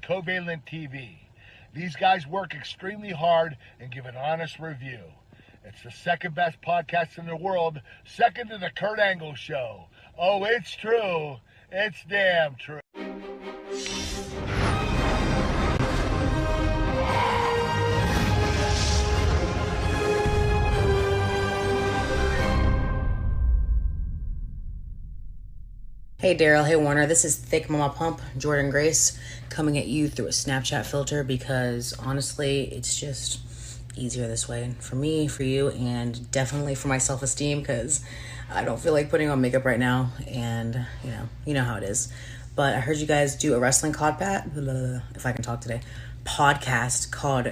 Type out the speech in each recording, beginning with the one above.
Covalent TV. These guys work extremely hard and give an honest review. It's the second best podcast in the world, second to the Kurt Angle Show. Oh, it's true. It's damn true. Hey Daryl, hey Warner, this is Thick Mama Pump, Jordan Grace, coming at you through a Snapchat filter because honestly, it's just easier this way for me, for you, and definitely for my self-esteem because I don't feel like putting on makeup right now, and you know how it is. But I heard you guys do a wrestling if I can talk today, podcast called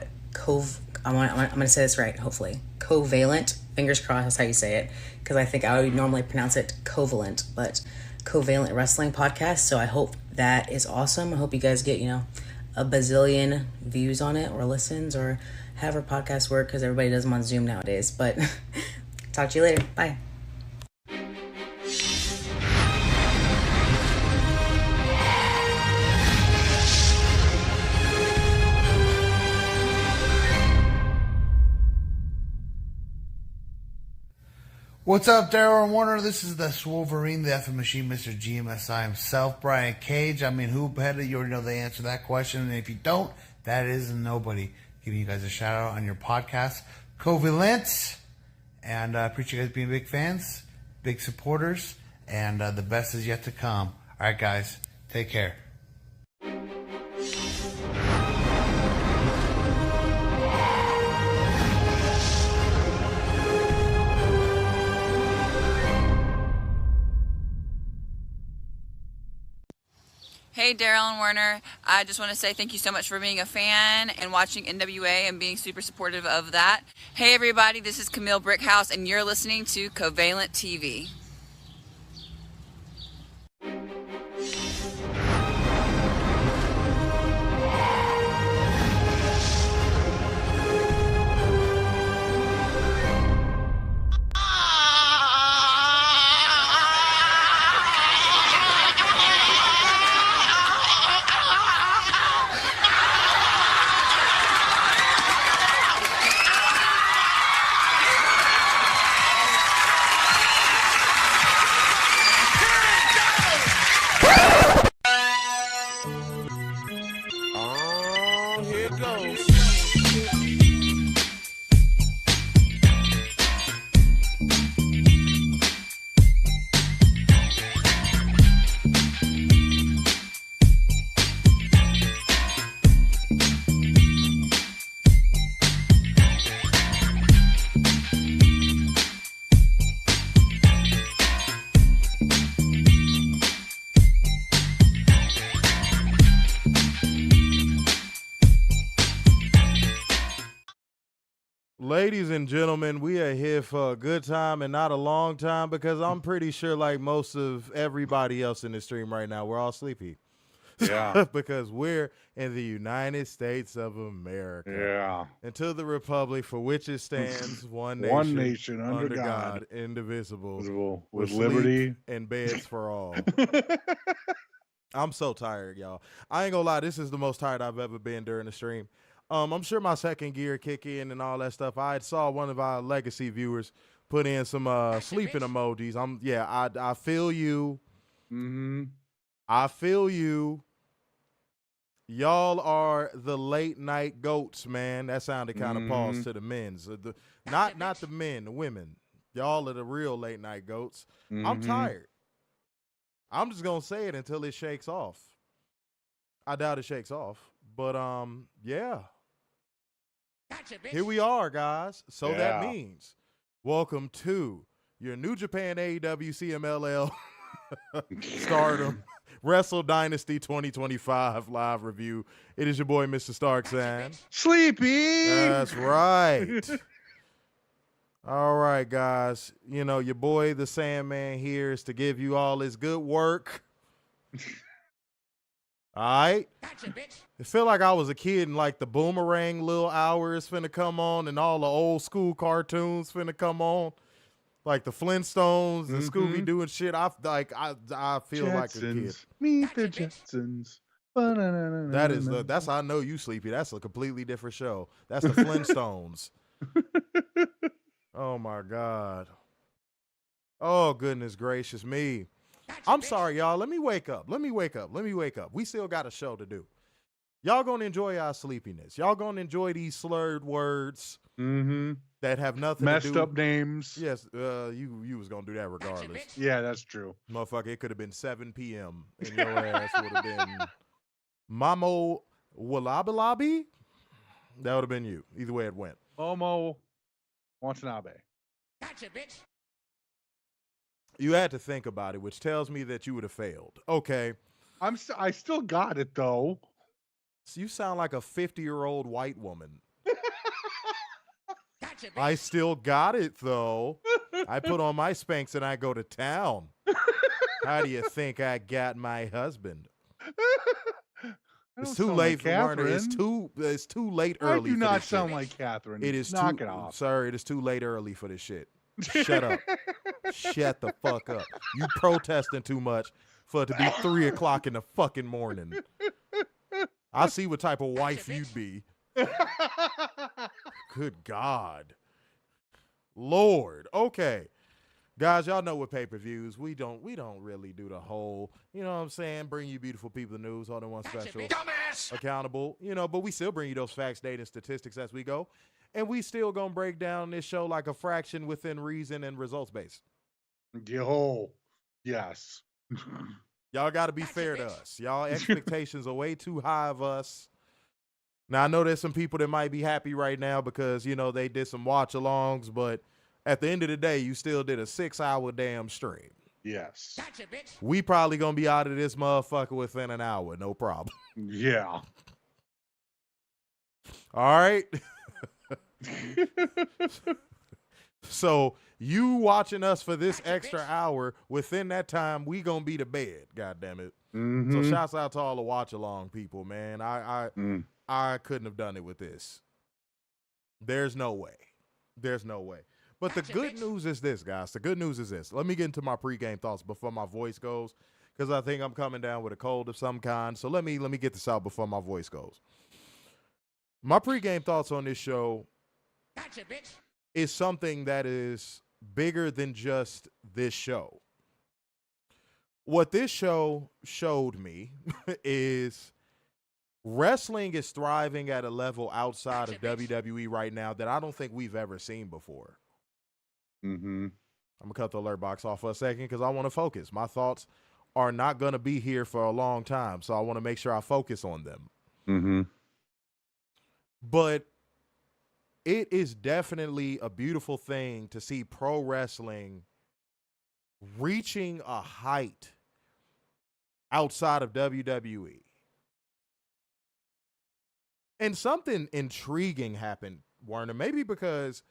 I'm gonna say this right, hopefully. Covalent, fingers crossed, that's how you say it, because I think I would normally pronounce it Covalent, but Covalent Wrestling Podcast. So I hope that is awesome. I hope you guys get, a bazillion views on it or listens or however podcasts work, because everybody does them on Zoom nowadays. But talk to you later. Bye. What's up, Daryl and Warner? This is the Swolverine, the effing machine, Mr. GMSI himself, Brian Cage. I mean, who better? You already know the answer to that question. And if you don't, that is nobody. Giving you guys a shout out on your podcast, Covalent. And I appreciate you guys being big fans, big supporters, and the best is yet to come. All right, guys, take care. Hey, Daryl and Warner. I just want to say thank you so much for being a fan and watching NWA and being super supportive of that. Hey, everybody, this is Camille Brickhouse, and you're listening to Covalent TV. Ladies and gentlemen, we are here for a good time and not a long time, because I'm pretty sure, like most of everybody else in the stream right now, we're all sleepy. Yeah. Because we're in the United States of America. Yeah. And to the republic for which it stands, one nation under God, indivisible, with liberty and beds for all. I'm so tired, y'all. I ain't gonna lie, this is the most tired I've ever been during the stream. I'm sure my second gear kick in and all that stuff. I saw one of our legacy viewers put in some sleeping emojis. I feel you. Mm-hmm. I feel you. Y'all are the late night goats, man. That sounded kind of pause to the men's. Not the men, the women. Y'all are the real late night goats. I'm tired. I'm just gonna say it until it shakes off. I doubt it shakes off. But yeah. Gotcha, here we are, guys. So that means welcome to your New Japan AEW CMLL Stardom Wrestle Dynasty 2025 live review. It is your boy, Mr. Starksan. Sleepy. That's right. All right, guys. You know, your boy, the Sandman, here is to give you all his good work. All right? Gotcha, bitch. It feel like I was a kid and like the Boomerang little hours finna come on and all the old school cartoons finna come on. Like the Flintstones and Scooby-Doo and shit. I feel Jetsons. like a kid. Meet the Jetsons. That's how I know you sleepy. That's a completely different show. That's the Flintstones. Oh my God. Oh goodness gracious me. I'm sorry, y'all. Let me wake up. We still got a show to do. Y'all gonna enjoy our sleepiness. Y'all gonna enjoy these slurred words that have nothing to do. Messed up names. Yes, you was gonna do that regardless. Yeah, that's true. Motherfucker, it could have been 7 p.m. and your ass would have been Mamo Walabalabi. That would have been you. Either way it went. Momo Watanabe. Gotcha, bitch. You had to think about it, which tells me that you would have failed. Okay. I still got it though. So you sound like a 50-year-old white woman. Gotcha, bitch. I still got it though. I put on my Spanx and I go to town. How do you think I got my husband? It's too late for Werner. It's too late early. I do for not this sound shit. like Catherine. It is Knock too, it off. Sir, it is too late early for this shit. Shut up. Shut the fuck up. You protesting too much for it to be 3 o'clock in the fucking morning. I see what type of wife you'd be. Good God. Lord. Okay. Guys, y'all know what pay-per-views. We don't really do the whole, you know what I'm saying, bring you beautiful people the news, all in one special. Dumbass. Accountable, but we still bring you those facts, data, and statistics as we go. And we still gonna break down this show like a fraction within reason and results based. Yo, yes. Y'all got to be fair to us. Y'all expectations are way too high of us. Now, I know there's some people that might be happy right now because, they did some watch-alongs, but at the end of the day, you still did a 6-hour damn stream. Yes. Gotcha, bitch. We probably going to be out of this motherfucker within an hour. No problem. Yeah. All right? So you watching us for this extra hour, within that time, we going to be to bed, goddammit. So shouts out to all the watch-along people, man. I couldn't have done it with this. There's no way. But the good news is this, guys. The good news is this. Let me get into my pregame thoughts before my voice goes, because I think I'm coming down with a cold of some kind. So let me get this out before my voice goes. My pregame thoughts on this show is something that is bigger than just this show. What this show showed me is wrestling is thriving at a level outside of WWE right now that I don't think we've ever seen before. I'm going to cut the alert box off for a second because I want to focus. My thoughts are not going to be here for a long time, so I want to make sure I focus on them. But it is definitely a beautiful thing to see pro wrestling reaching a height outside of WWE. And something intriguing happened, Werner, maybe because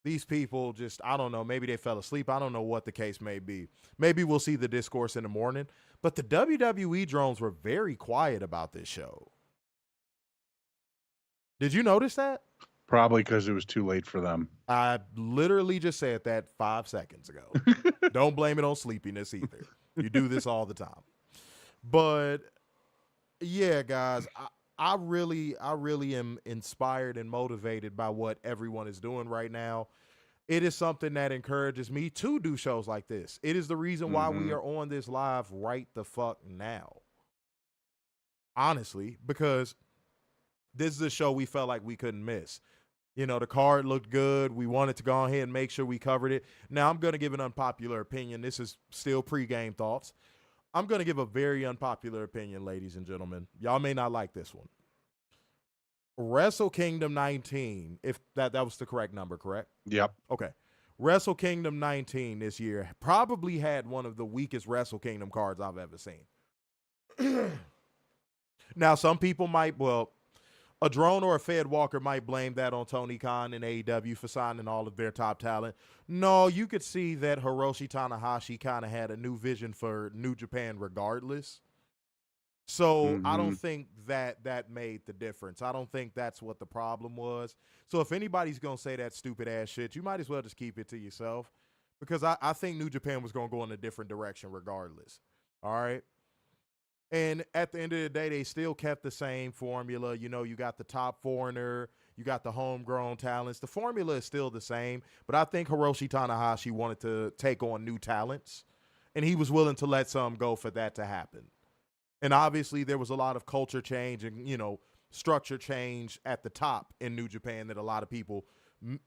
these people just, I don't know, maybe they fell asleep. I don't know what the case may be. Maybe we'll see the discourse in the morning. But the WWE drones were very quiet about this show. Did you notice that? Probably because it was too late for them. I literally just said that 5 seconds ago. Don't blame it on sleepiness either. You do this all the time. But yeah, guys, I really am inspired and motivated by what everyone is doing right now. It is something that encourages me to do shows like this. It is the reason why we are on this live right the fuck now. Honestly, because this is a show we felt like we couldn't miss. The card looked good. We wanted to go ahead and make sure we covered it. Now, I'm going to give an unpopular opinion. This is still pregame thoughts. I'm going to give a very unpopular opinion, ladies and gentlemen. Y'all may not like this one. Wrestle Kingdom 19, if that was the correct number, correct? Yep. Okay. Wrestle Kingdom 19 this year probably had one of the weakest Wrestle Kingdom cards I've ever seen. Now, some people might, a drone or a Fed Walker might blame that on Tony Khan and AEW for signing all of their top talent. No, you could see that Hiroshi Tanahashi kind of had a new vision for New Japan regardless. So I don't think that made the difference. I don't think that's what the problem was. So if anybody's going to say that stupid ass shit, you might as well just keep it to yourself, because I think New Japan was going to go in a different direction regardless. All right. And at the end of the day, they still kept the same formula. You know, you got the top foreigner, you got the homegrown talents. The formula is still the same, but I think Hiroshi Tanahashi wanted to take on new talents, and he was willing to let some go for that to happen. And obviously, there was a lot of culture change and, you know, structure change at the top in New Japan that a lot of people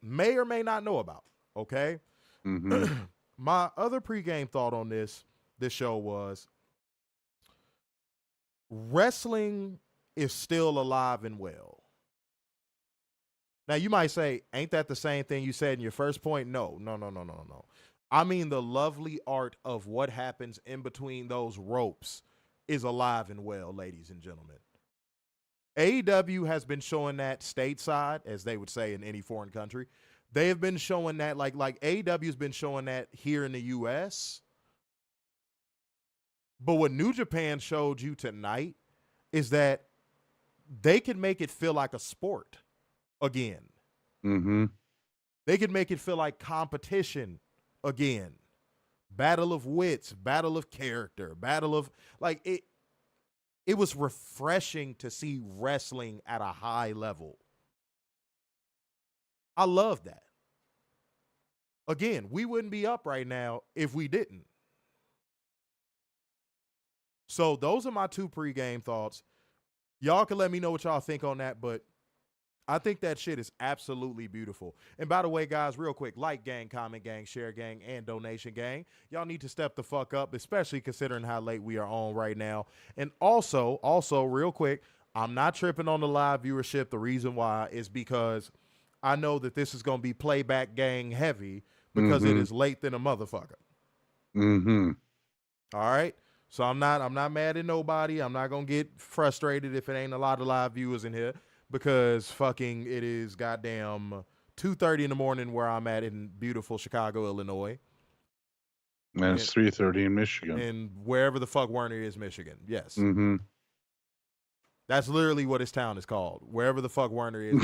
may or may not know about, okay? Mm-hmm. My other pregame thought on this show was wrestling is still alive and well. Now, you might say, ain't that the same thing you said in your first point? No. I mean, the lovely art of what happens in between those ropes is alive and well, ladies and gentlemen. AEW has been showing that stateside, as they would say in any foreign country. They have been showing that, like AEW has been showing that here in the U.S. But what New Japan showed you tonight is that they can make it feel like a sport again. Mm-hmm. They can make it feel like competition again. Battle of wits, battle of character, battle of, like, it was refreshing to see wrestling at a high level. I love that. Again, we wouldn't be up right now if we didn't. So those are my two pregame thoughts. Y'all can let me know what y'all think on that, but I think that shit is absolutely beautiful. And by the way, guys, real quick, like gang, comment gang, share gang, and donation gang. Y'all need to step the fuck up, especially considering how late we are on right now. And also, real quick, I'm not tripping on the live viewership. The reason why is because I know that this is going to be playback gang heavy because it is late than a motherfucker. Mm-hmm. All right? So I'm not mad at nobody. I'm not going to get frustrated if it ain't a lot of live viewers in here. Because fucking it is goddamn 2:30 in the morning where I'm at in beautiful Chicago, Illinois. And it's 3:30 in Michigan. And wherever the fuck Werner is, Michigan. Yes. Mm-hmm. That's literally what his town is called. Wherever the fuck Werner is.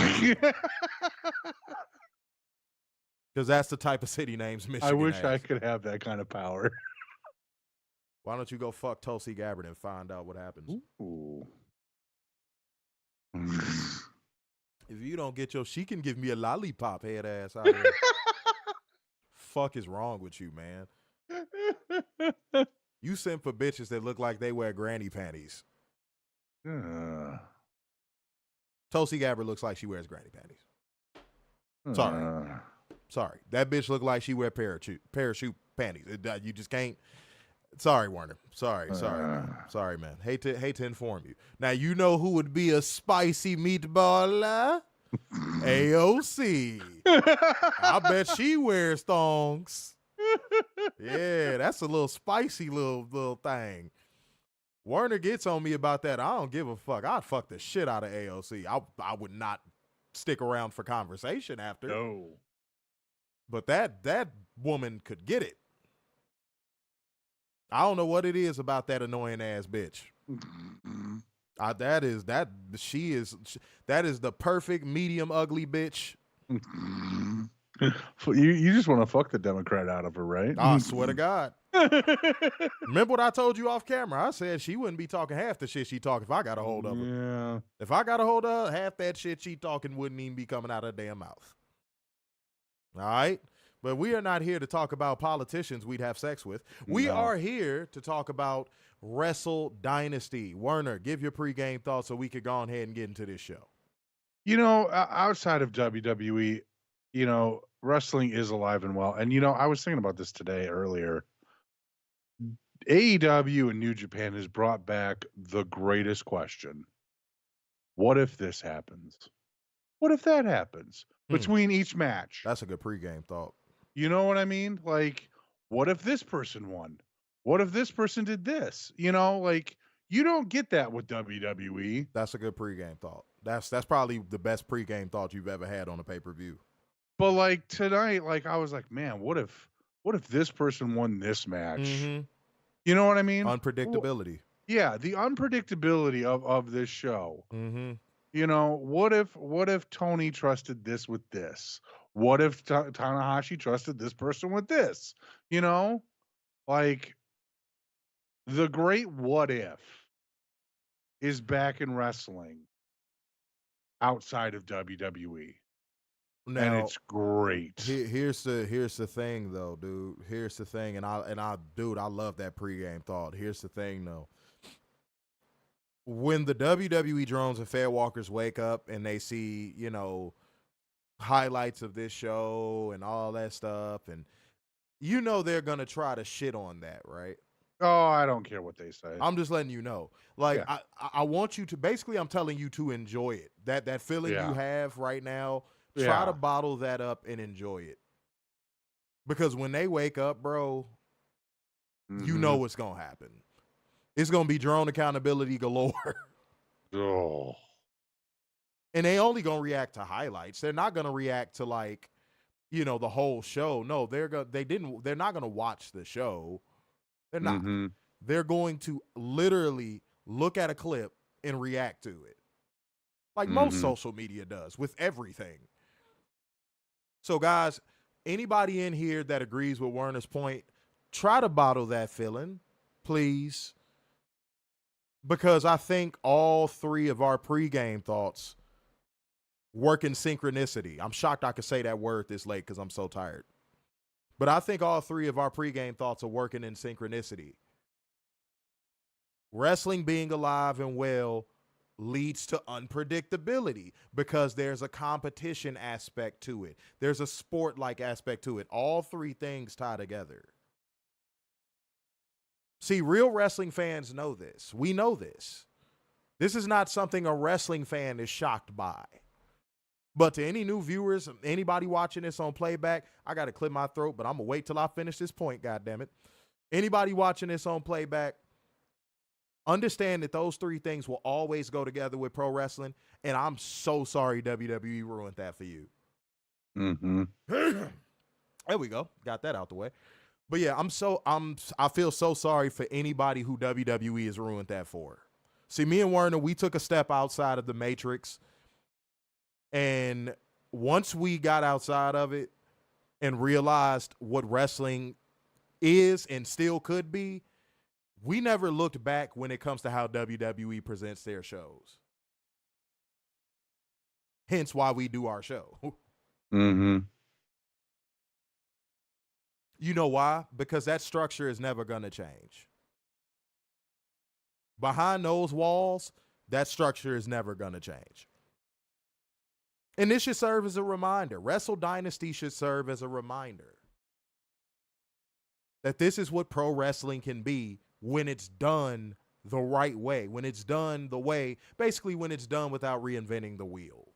Because that's the type of city names Michigan I wish has. I could have that kind of power. Why don't you go fuck Tulsi Gabbard and find out what happens? Ooh. If you don't get she can give me a lollipop head ass out here. Fuck is wrong with you, man? You sent for bitches that look like they wear granny panties. Tulsi Gabbard looks like she wears granny panties. Sorry. That bitch look like she wear parachute panties. You just can't. Sorry, Warner. Sorry, man. Hate to inform you. Now you know who would be a spicy meatball? AOC. I bet she wears thongs. Yeah, that's a little spicy little thing. Warner gets on me about that. I don't give a fuck. I'd fuck the shit out of AOC. I would not stick around for conversation after. No. But that woman could get it. I don't know what it is about that annoying ass bitch. That is the perfect medium ugly bitch. You just want to fuck the Democrat out of her, right? I swear to God. Remember what I told you off camera? I said she wouldn't be talking half the shit she talking if I got a hold of her. Yeah. If I got a hold of her, half that shit she talking wouldn't even be coming out of her damn mouth. All right? But we are not here to talk about politicians we'd have sex with. We are here to talk about Wrestle Dynasty. Werner, give your pregame thoughts so we could go ahead and get into this show. You know, outside of WWE, you know, wrestling is alive and well. And, you know, I was thinking about this today earlier. AEW and New Japan has brought back the greatest question. What if this happens? What if that happens between each match? That's a good pregame thought. You know what I mean? Like, what if this person won? What if this person did this? You know, like, you don't get that with WWE. That's a good pregame thought. That's probably the best pregame thought you've ever had on a pay-per-view. But like tonight, like I was like, man, what if this person won this match? Mm-hmm. You know what I mean? Unpredictability. Yeah, the unpredictability of this show. Mm-hmm. You know, what if Tony trusted this with this? What if Tanahashi trusted this person with this? You know, like the great what if. is back in wrestling outside of WWE. Now, and it's great. Here's the thing though, dude. Here's the thing, and I love that pregame thought. Here's the thing though. When the WWE drones and fair walkers wake up and they see, you know, highlights of this show and all that stuff, and you know they're gonna try to shit on that, right? Oh, I don't care what they say. I'm just letting you know. Like, Yeah. I want you to, basically I'm telling you to enjoy it. That feeling Yeah. you have right now, try Yeah. to bottle that up and enjoy it. Because when they wake up, bro, you know what's gonna happen. It's gonna be drone accountability galore. Oh. And they only gonna react to highlights. They're not gonna react to, like, you know, the whole show. No, they're not gonna watch the show. They're not. They're going to literally look at a clip and react to it. Like most social media does with everything. So guys, anybody in here that agrees with Werner's point, try to bottle that feeling, please. Because I think all three of our pregame thoughts work in synchronicity. I'm shocked I could say that word this late because I'm so tired. But I think all three of our pregame thoughts are working in synchronicity. Wrestling being alive and well leads to unpredictability because there's a competition aspect to it. There's a sport-like aspect to it. All three things tie together. See, real wrestling fans know this. We know this. This is not something a wrestling fan is shocked by. But to any new viewers, anybody watching this on playback, I got to clear my throat, but I'm going to wait till I finish this point, goddammit. Anybody watching this on playback, understand that those three things will always go together with pro wrestling, and I'm so sorry WWE ruined that for you. There we go. Got that out the way. But yeah, I feel so sorry for anybody who WWE has ruined that for. See, me and Werner, we took a step outside of the matrix. And once we got outside of it and realized what wrestling is and still could be, we never looked back when it comes to how WWE presents their shows. Hence why we do our show. You know why? Because that structure is never going to change. Behind those walls, that structure is never going to change. And this should serve as a reminder. Wrestle Dynasty should serve as a reminder that this is what pro wrestling can be when it's done the right way, when it's done the way, basically when it's done without reinventing the wheel.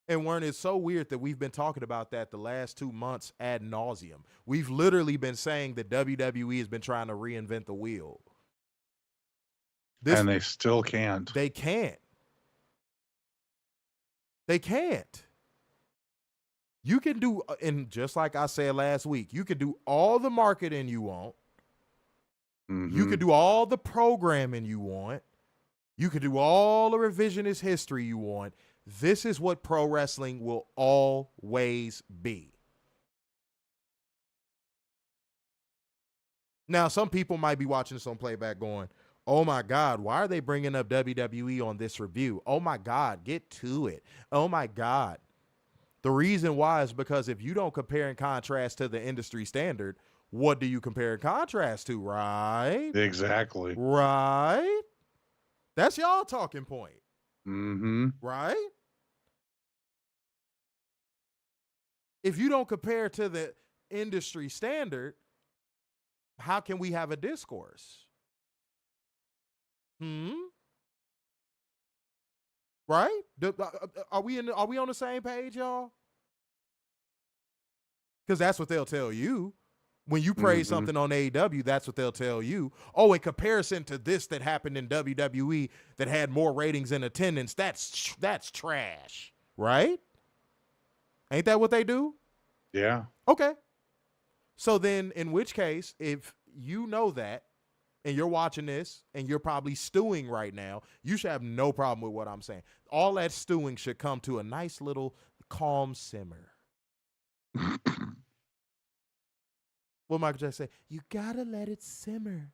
And Werner, it's so weird that we've been talking about that the last 2 months ad nauseum. We've literally been saying that WWE has been trying to reinvent the wheel. And they still can't. They can't. They can't. You can do, and just like I said last week, you can do all the marketing you want. You can do all the programming you want. You can do all the revisionist history you want. This is what pro wrestling will always be. Now, some people might be watching this on playback going, oh my God, why are they bringing up WWE on this review? Oh my God, get to it. Oh my God. The reason why is because if you don't compare and contrast to the industry standard, what do you compare and contrast to, right? Exactly. Right? That's y'all talking point. Right? If you don't compare to the industry standard, how can we have a discourse? Right? Are we on the same page, y'all? Because that's what they'll tell you. When you praise something on AEW, that's what they'll tell you. Oh, in comparison to this that happened in WWE that had more ratings and attendance, that's trash, right? Ain't that what they do? Yeah. Okay. So then, in which case, if you know that, and you're watching this, and you're probably stewing right now, you should have no problem with what I'm saying. All that stewing should come to a nice little calm simmer. What Michael Jackson say? You gotta let it simmer.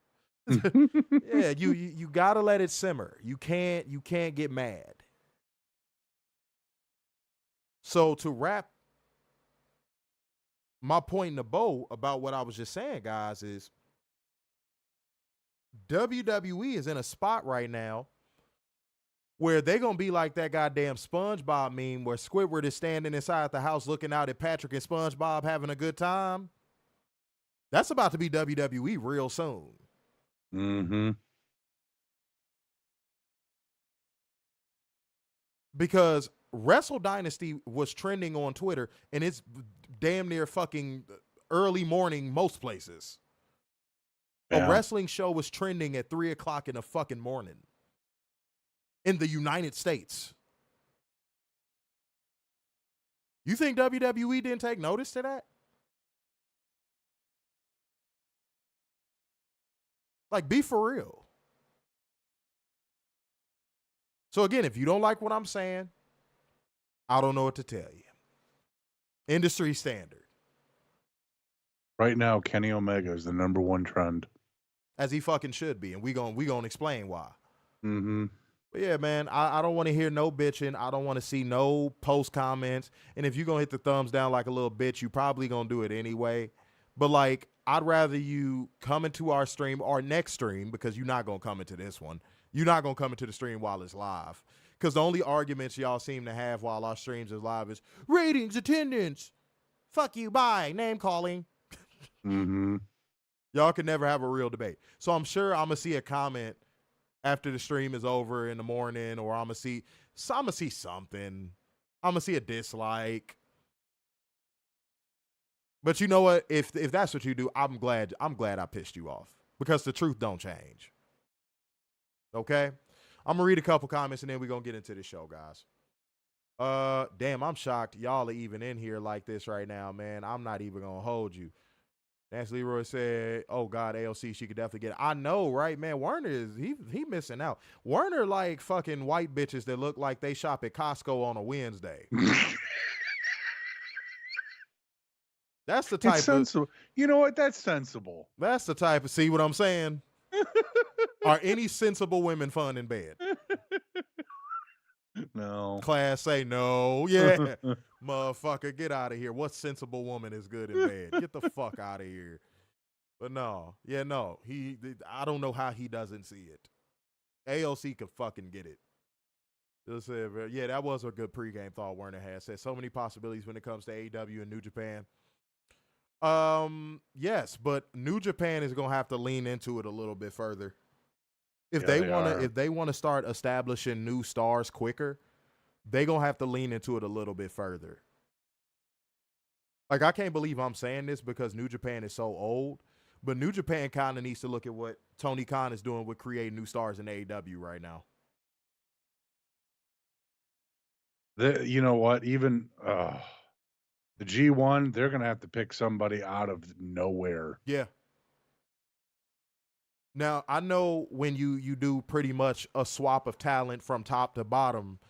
Yeah, you gotta let it simmer. You can't get mad. So to wrap my point in the bow about what I was just saying, guys, is WWE is in a spot right now where they're going to be like that goddamn SpongeBob meme where Squidward is standing inside the house looking out at Patrick and SpongeBob having a good time. That's about to be WWE real soon. Mm-hmm. Because Wrestle Dynasty was trending on Twitter, and it's damn near fucking early morning most places. Yeah. A wrestling show was trending at 3 o'clock in the fucking morning in the United States. You think WWE didn't take notice to that? Like, be for real. So again, if you don't like what I'm saying, I don't know what to tell you. Industry standard. Right now, Kenny Omega is the #1 trend. As he fucking should be, and we gonna explain why. Mm-hmm. But yeah, man, I don't want to hear no bitching. I don't want to see no post comments. And if you're going to hit the thumbs down like a little bitch, you probably going to do it anyway. But, like, I'd rather you come into our stream, our next stream, because you're not going to come into this one. You're not going to come into the stream while it's live. Because the only arguments y'all seem to have while our streams is live is ratings, attendance. Fuck you, bye, name calling. Mm-hmm. Y'all can never have a real debate. So I'm sure I'm going to see a comment after the stream is over in the morning, or I'm gonna see something. I'm gonna see a dislike. But you know what? If that's what you do, I'm glad I pissed you off, because the truth don't change. Okay? I'm gonna read a couple comments and then we're gonna get into the show, guys. Damn, I'm shocked y'all are even in here like this right now, man. I'm not even gonna hold you. Nancy Leroy said, "Oh God, AOC, she could definitely get it." I know, right, man? Werner is he missing out. Werner like fucking white bitches that look like they shop at Costco on a Wednesday. That's the type it's sensible. You know what? That's sensible. That's the type of, see what I'm saying? Are any sensible women fun in bed? No. Class say no. Yeah. Motherfucker, get out of here. What sensible woman is good in bed? Get the fuck out of here. But no. Yeah, no. I don't know how he doesn't see it. AOC could fucking get it. Just said, yeah, that was a good pregame thought Werner had. Said so many possibilities when it comes to AEW and New Japan. Yes, but New Japan is gonna have to lean into it a little bit further. If they want to start establishing new stars quicker, they gonna have to lean into it a little bit further. Like, I can't believe I'm saying this because New Japan is so old, but New Japan kind of needs to look at what Tony Khan is doing with creating new stars in AEW right now. You know what? Even the G1, they're going to have to pick somebody out of nowhere. Yeah. Now, I know when you do pretty much a swap of talent from top to bottom,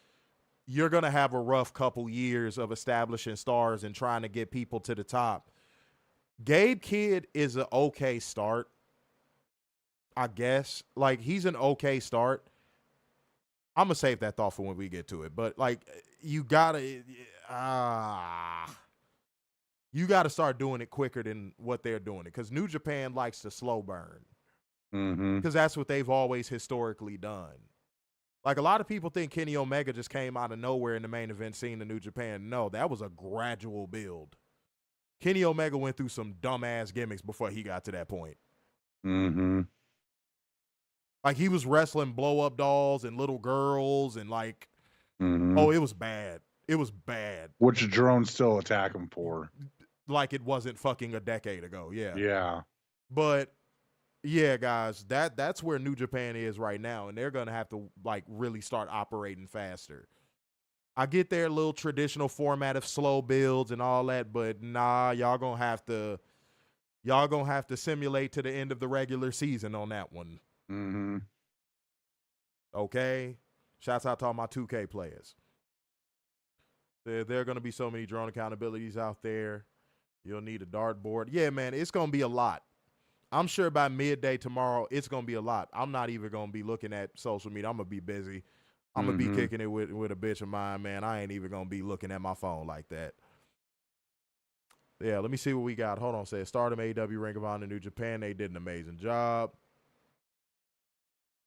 you're going to have a rough couple years of establishing stars and trying to get people to the top. Gabe Kidd is an okay start, I guess. Like, he's an okay start. I'm going to save that thought for when we get to it. But, like, you got to start doing it quicker than what they're doing it, because New Japan likes to slow burn. Because that's what they've always historically done. Like, a lot of people think Kenny Omega just came out of nowhere in the main event scene in New Japan. No, that was a gradual build. Kenny Omega went through some dumbass gimmicks before he got to that point. Like, he was wrestling blow-up dolls and little girls and, like, oh, it was bad. It was bad. Which Jerome's still attack him for. Like it wasn't fucking a decade ago. Yeah. Yeah. But yeah, guys, that's where New Japan is right now, and they're gonna have to like really start operating faster. I get their little traditional format of slow builds and all that, but nah, y'all gonna have to simulate to the end of the regular season on that one. Okay. Shouts out to all my 2K players. There are going to be so many drone accountabilities out there. You'll need a dartboard. Yeah, man, it's going to be a lot. I'm sure by midday tomorrow, it's going to be a lot. I'm not even going to be looking at social media. I'm going to be busy. I'm going to be kicking it with a bitch of mine, man. I ain't even going to be looking at my phone like that. Yeah, let me see what we got. Hold on. Says Stardom, AEW, Ring of Honor, New Japan. They did an amazing job.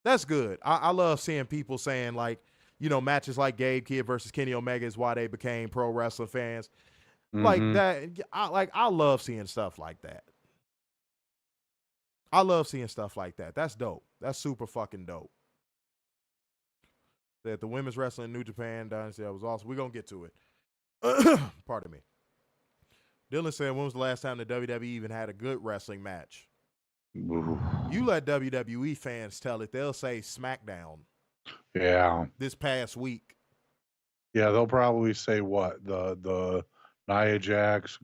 That's good. I love seeing people saying, like, you know, matches like Gabe Kidd versus Kenny Omega is why they became pro wrestling fans. Like that. I love seeing stuff like that. I love seeing stuff like that. That's dope. That's super fucking dope. That the women's wrestling New Japan Dynasty, that was awesome. We're going to get to it. Pardon me. Dylan said, when was the last time the WWE even had a good wrestling match? Ooh. You let WWE fans tell it. They'll say SmackDown. Yeah. This past week. Yeah, they'll probably say what? The Nia Jax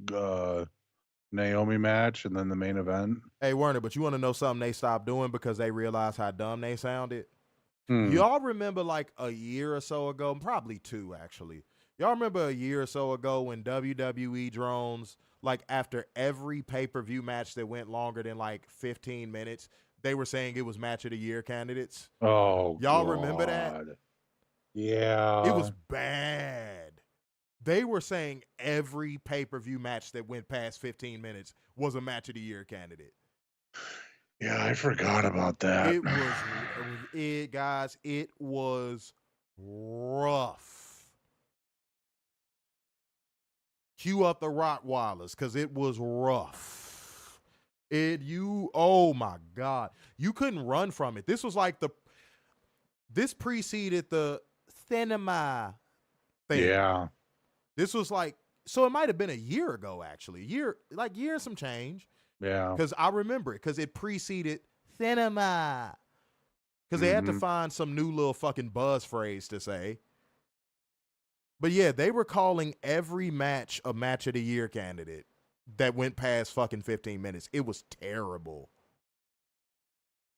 Naomi match and then the main event. Hey, Werner, but you want to know something they stopped doing because they realized how dumb they sounded? Y'all remember like a year or so ago, probably 2 actually. Y'all remember a year or so ago when WWE drones, like after every pay-per-view match that went longer than like 15 minutes, they were saying it was match of the year candidates? Oh, y'all remember that? Yeah. It was bad. They were saying every pay-per-view match that went past 15 minutes was a match of the year candidate. Yeah, I forgot about that. Guys, it was rough. Cue up the Rottweilers because it was rough. Oh my God. You couldn't run from it. This was like this preceded the cinema thing. Yeah. This was like, so it might have been a year ago, actually. Year and some change. Yeah. Because I remember it because it preceded cinema. Because they had to find some new little fucking buzz phrase to say. But yeah, they were calling every match a match of the year candidate that went past fucking 15 minutes. It was terrible.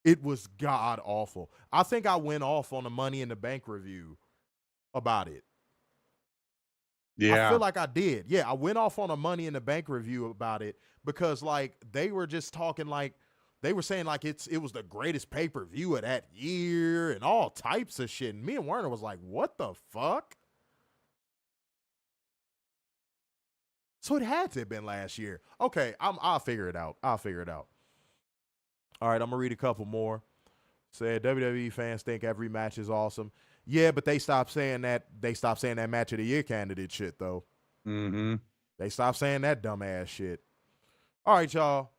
It was god awful. I think I went off on a Money in the Bank review about it. Yeah. I feel like I did. Yeah, I went off on a Money in the Bank review about it because like they were just talking like they were saying like it was the greatest pay-per-view of that year and all types of shit. And me and Werner was like, what the fuck? So it had to have been last year. Okay, I'll figure it out. All right, I'm gonna read a couple more. Said WWE fans think every match is awesome. Yeah, but they stopped saying that. They stopped saying that match of the year candidate shit though. They stopped saying that dumbass shit. All right, y'all.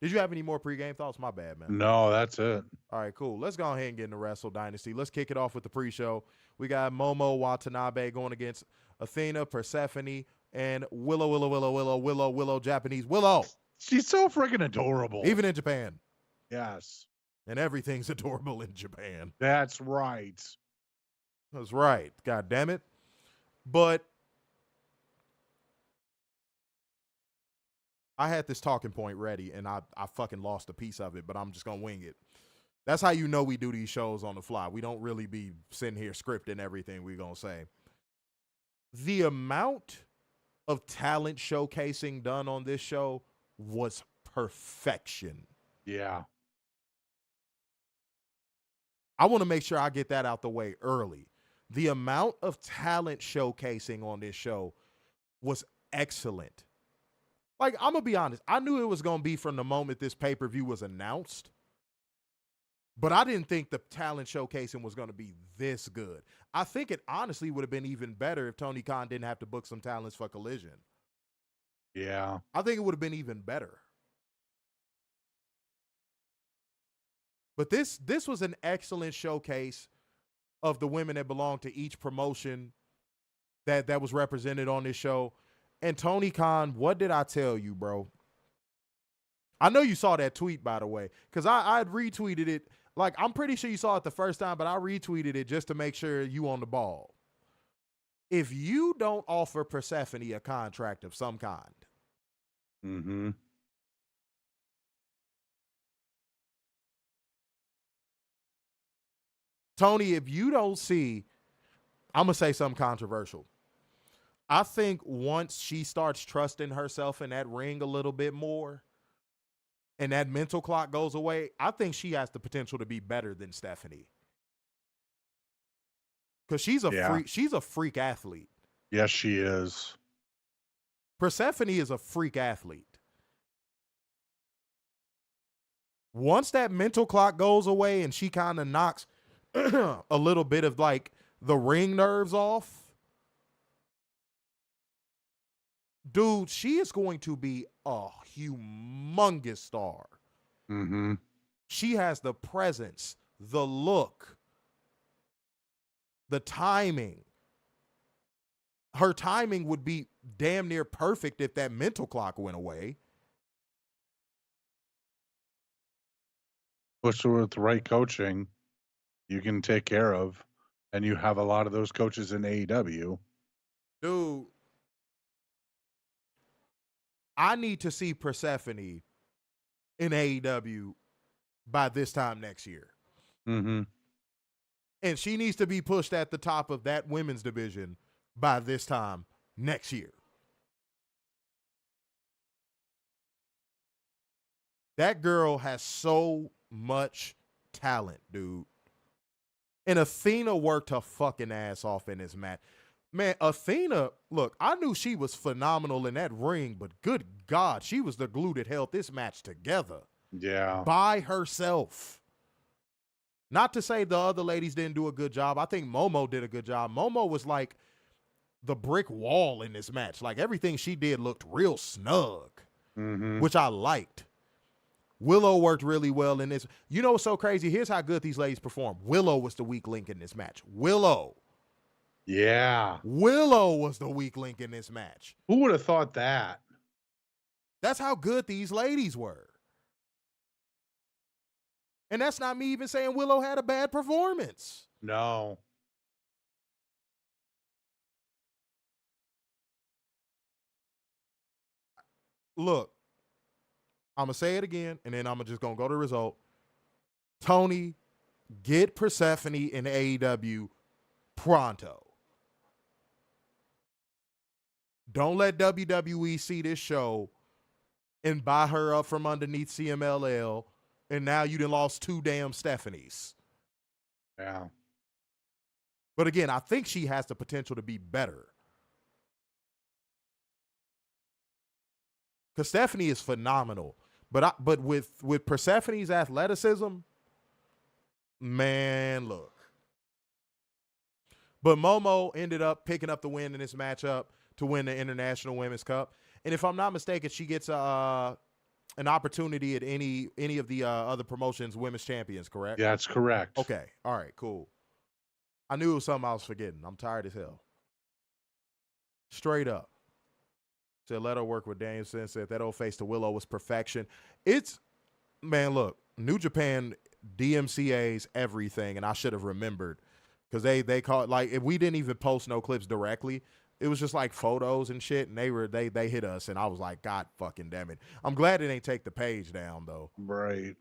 Did you have any more pregame thoughts? My bad, man. No, that's it. All right, cool. Let's go ahead and get into Wrestle Dynasty. Let's kick it off with the pre-show. We got Momo Watanabe going against Athena, Persephone, and Willow, Japanese Willow. She's so freaking adorable. Even in Japan. Yes. And everything's adorable in Japan. That's right. That's right. God damn it. But I had this talking point ready, and I fucking lost a piece of it, but I'm just going to wing it. That's how you know we do these shows on the fly. We don't really be sitting here scripting everything we're going to say. The amount of talent showcasing done on this show was perfection. Yeah. I want to make sure I get that out the way early. The amount of talent showcasing on this show was excellent. Like, I'm going to be honest. I knew it was going to be from the moment this pay-per-view was announced. But I didn't think the talent showcasing was going to be this good. I think it honestly would have been even better if Tony Khan didn't have to book some talents for Collision. Yeah. I think it would have been even better. But this was an excellent showcase of the women that belong to each promotion that was represented on this show. And Tony Khan, what did I tell you, bro? I know you saw that tweet, by the way, because I had retweeted it. Like, I'm pretty sure you saw it the first time, but I retweeted it just to make sure you on the ball. If you don't offer Persephone a contract of some kind, Tony, if you don't see, I'm going to say something controversial. I think once she starts trusting herself in that ring a little bit more, and that mental clock goes away, I think she has the potential to be better than Stephanie. Because she's a freak athlete. Yes, she is. Persephone is a freak athlete. Once that mental clock goes away and she kind of knocks a little bit of like the ring nerves off, dude, she is going to be a humongous star. Mm-hmm. She has the presence, the look, the timing. Her timing would be damn near perfect if that mental clock went away. Which with the right coaching, you can take care of. And you have a lot of those coaches in AEW. Dude, I need to see Persephone in AEW by this time next year. Mm-hmm. And she needs to be pushed at the top of that women's division by this time next year. That girl has so much talent, dude. And Athena worked her fucking ass off in this match. Man, Athena, look, I knew she was phenomenal in that ring, but good God, she was the glue that held this match together. Yeah. By herself. Not to say the other ladies didn't do a good job. I think Momo did a good job. Momo was like the brick wall in this match. Like everything she did looked real snug, which I liked. Willow worked really well in this. You know what's so crazy? Here's how good these ladies performed. Willow was the weak link in this match. Willow. Yeah. Willow was the weak link in this match. Who would have thought that? That's how good these ladies were. And that's not me even saying Willow had a bad performance. No. Look, I'm going to say it again, and then I'm just going to go to the result. Tony, get Persephone in AEW pronto. Don't let WWE see this show and buy her up from underneath CMLL, and now you done lost 2 damn Stephanies. Yeah. But again, I think she has the potential to be better. Because Stephanie is phenomenal. But with Persephone's athleticism, man, look. But Momo ended up picking up the win in this matchup to win the International Women's Cup. And if I'm not mistaken, she gets an opportunity at any of the other promotions' women's champions, correct? Yeah, that's correct. Okay. All right, cool. I knew it was something I was forgetting. I'm tired as hell. Straight up. Said, let her work with Danielson. Said that old face to Willow was perfection. Man, look, New Japan DMCA's everything, and I should have remembered because they call it, like, if we didn't even post no clips directly, it was just like photos and shit, and they hit us, and I was like, God fucking damn it. I'm glad it ain't take the page down, though. Right.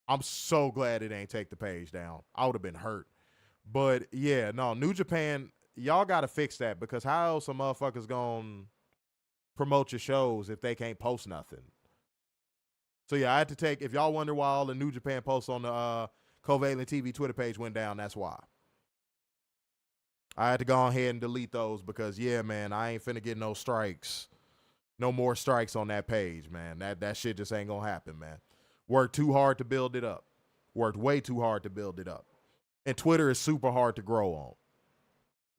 I'm so glad it ain't take the page down. I would have been hurt. But, yeah, no, New Japan, y'all got to fix that because how else a motherfucker's going promote your shows if they can't post nothing? So yeah, I had to take, if y'all wonder why all the New Japan posts on the Covalent TV Twitter page went down, that's why. I had to go ahead and delete those because yeah, man, I ain't finna get no strikes. No more strikes on that page, man. That shit just ain't gonna happen, man. Worked too hard to build it up. Worked way too hard to build it up. And Twitter is super hard to grow on.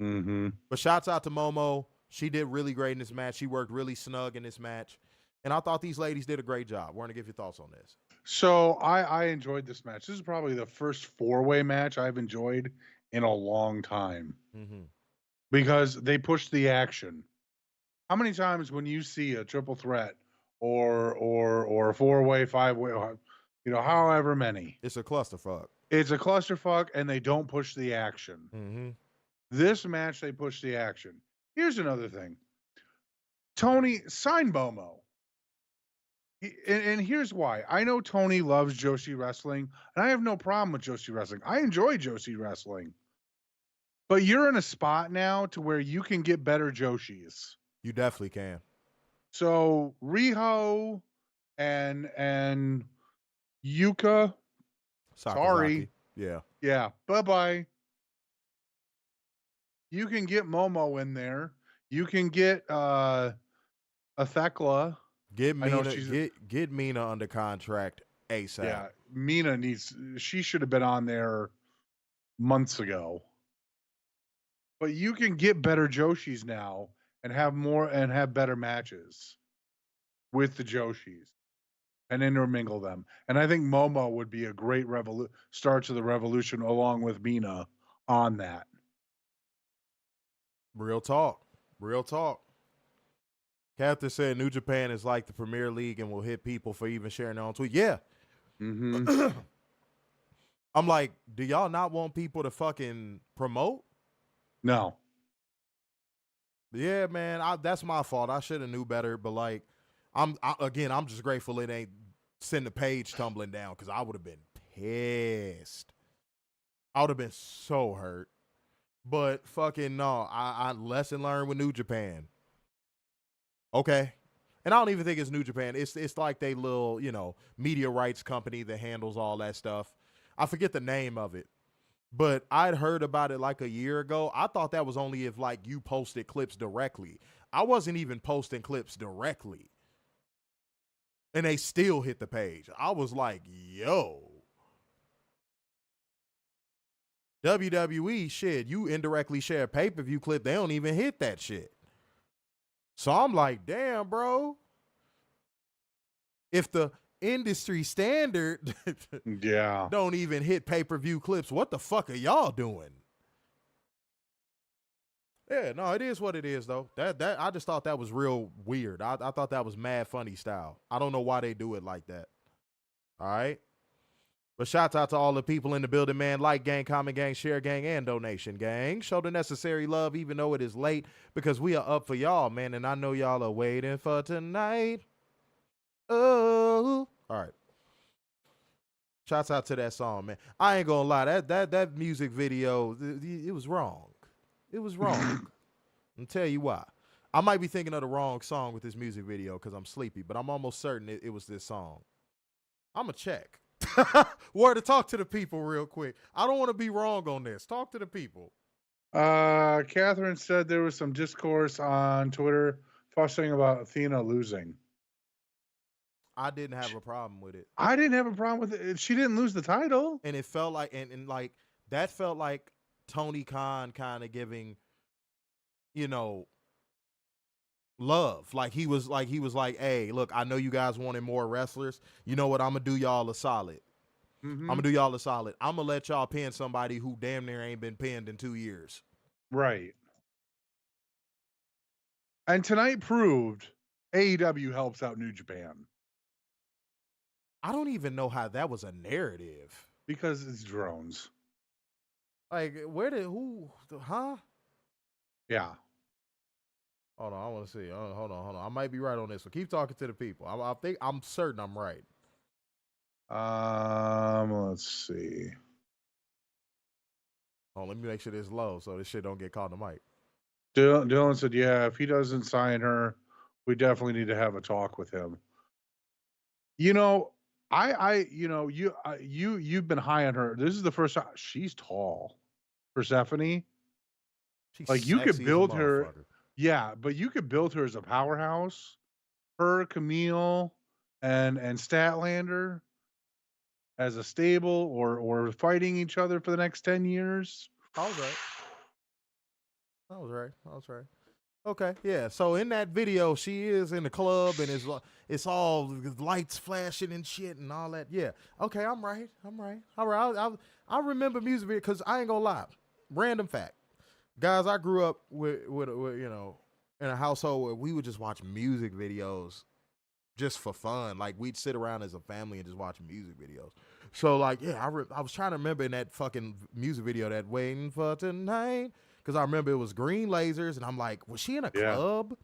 Mm-hmm. But shouts out to Momo. She did really great in this match. She worked really snug in this match. And I thought these ladies did a great job. We're going to give your thoughts on this. So I enjoyed this match. This is probably the first 4-way match I've enjoyed in a long time. Mm-hmm. Because they pushed the action. How many times when you see a triple threat or a 4-way, 5-way, however many. It's a clusterfuck. It's a clusterfuck, and they don't push the action. Mm-hmm. This match, they push the action. Here's another thing. Tony, sign Momo. And here's why. I know Tony loves Joshi wrestling, and I have no problem with Joshi wrestling. I enjoy Joshi wrestling. But you're in a spot now to where you can get better Joshis. You definitely can. So Riho and Yuka. Sakazaki. Sorry. Yeah. Yeah. Bye-bye. You can get Momo in there. You can get Athekla. Get I know Mina. she's Get Mina under contract ASAP. yeah. Mina she should have been on there months ago. But you can get better Joshis now and have better matches with the Joshis and intermingle them. And I think Momo would be a great start to the revolution along with Mina on that. Real talk. Real talk. Captain said New Japan is like the Premier League and will hit people for even sharing their own tweet. Yeah. Mm-hmm. I'm like, do y'all not want people to fucking promote? No. Yeah, man, that's my fault. I should have knew better, but like, I'm just grateful it ain't send the page tumbling down because I would have been pissed. I would have been so hurt. But fucking no, I lesson learned with New Japan. Okay. And I don't even think it's New Japan. It's like they little, media rights company that handles all that stuff. I forget the name of it. But I'd heard about it like a year ago. I thought that was only if like you posted clips directly. I wasn't even posting clips directly. And they still hit the page. I was like, yo. WWE, shit, you indirectly share a pay-per-view clip. They don't even hit that shit. So I'm like, damn, bro. If the industry standard don't even hit pay-per-view clips, what the fuck are y'all doing? Yeah, no, it is what it is, though. That I just thought that was real weird. I thought that was mad funny style. I don't know why they do it like that. All right? But shouts out to all the people in the building, man. Like gang, comment gang, share gang, and donation gang. Show the necessary love even though it is late because we are up for y'all, man. And I know y'all are waiting for tonight. Oh. All right. Shouts out to that song, man. I ain't gonna lie. That music video, it was wrong. It was wrong. I'll tell you why. I might be thinking of the wrong song with this music video because I'm sleepy, but I'm almost certain it was this song. I'm going to check. Word to talk to the people real quick. I don't want to be wrong on this. Talk to the people. Catherine said there was some discourse on Twitter fussing about Athena losing. I didn't have a problem with it. I didn't have a problem with it. She didn't lose the title. And it felt like, and like, that felt like Tony Khan kind of giving, love. Like he was like, hey, look, I know you guys wanted more wrestlers. You know what? I'm gonna do y'all a solid. Mm-hmm. I'm gonna do y'all a solid. I'm gonna let y'all pin somebody who damn near ain't been pinned in 2 years. Right. And tonight proved AEW helps out New Japan. I don't even know how that was a narrative. Because it's drones. Like, huh? Yeah. Hold on, I want to see. Hold on. I might be right on this. So keep talking to the people. I'm certain I'm right. Let's see. Oh, let me make sure this low so this shit don't get caught in the mic. Dylan said, yeah, if he doesn't sign her, we definitely need to have a talk with him. You've been high on her. This is the first time. She's tall. Persephone. She's like you could build her. motherfucker. Yeah, but you could build her as a powerhouse. Her, Camille, and Statlander as a stable or fighting each other for the next 10 years. I was right. Okay, yeah. So in that video, she is in the club and it's all lights flashing and shit and all that. Yeah. Okay, I'm right. All right. I remember music video because I ain't gonna lie. Random fact. Guys, I grew up with in a household where we would just watch music videos just for fun. Like we'd sit around as a family and just watch music videos. So like, yeah, I was trying to remember in that fucking music video that Waiting for Tonight, because I remember it was green lasers and I'm like, was she in a club?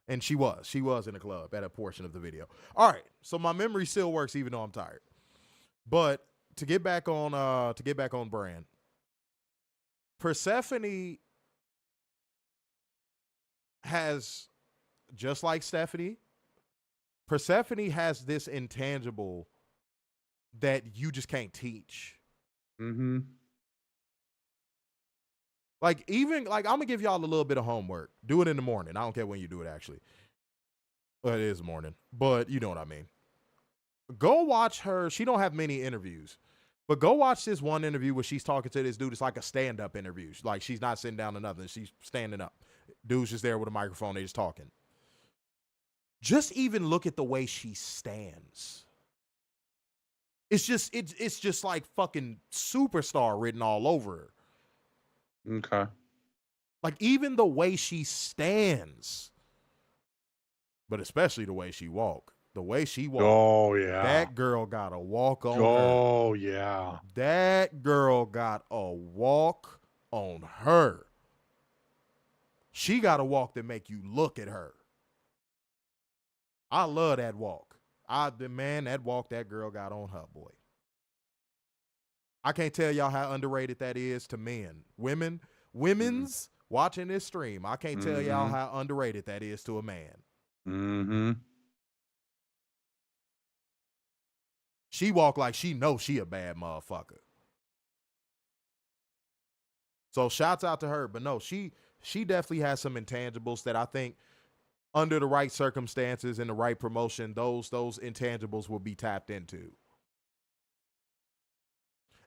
And she was in a club at a portion of the video. All right. So my memory still works even though I'm tired. But to get back on brand, Persephone has, just like Stephanie, Persephone has this intangible that you just can't teach. Mm-hmm. Like, even, like, I'm going to give y'all a little bit of homework. Do it in the morning. I don't care when you do it, actually. Well, it is morning, but you know what I mean. Go watch her. She don't have many interviews, but go watch this one interview where she's talking to this dude. It's like a stand-up interview. Like, she's not sitting down or nothing. She's standing up. Dude's just there with a microphone. They're just talking. Just even look at the way she stands. It's just like fucking superstar written all over her. Okay. Like, even the way she stands, but especially the way she walk. The way she walk. Oh, yeah. That girl got a walk on her. Oh, yeah. That girl got a walk on her. She got a walk that make you look at her. I love that walk. That walk that girl got on her, boy. I can't tell y'all how underrated that is to men. Women's watching this stream. I can't tell y'all how underrated that is to a man. Mm-hmm. She walk like she knows she a bad motherfucker. So shouts out to her. But no, she definitely has some intangibles that I think under the right circumstances and the right promotion, those intangibles will be tapped into.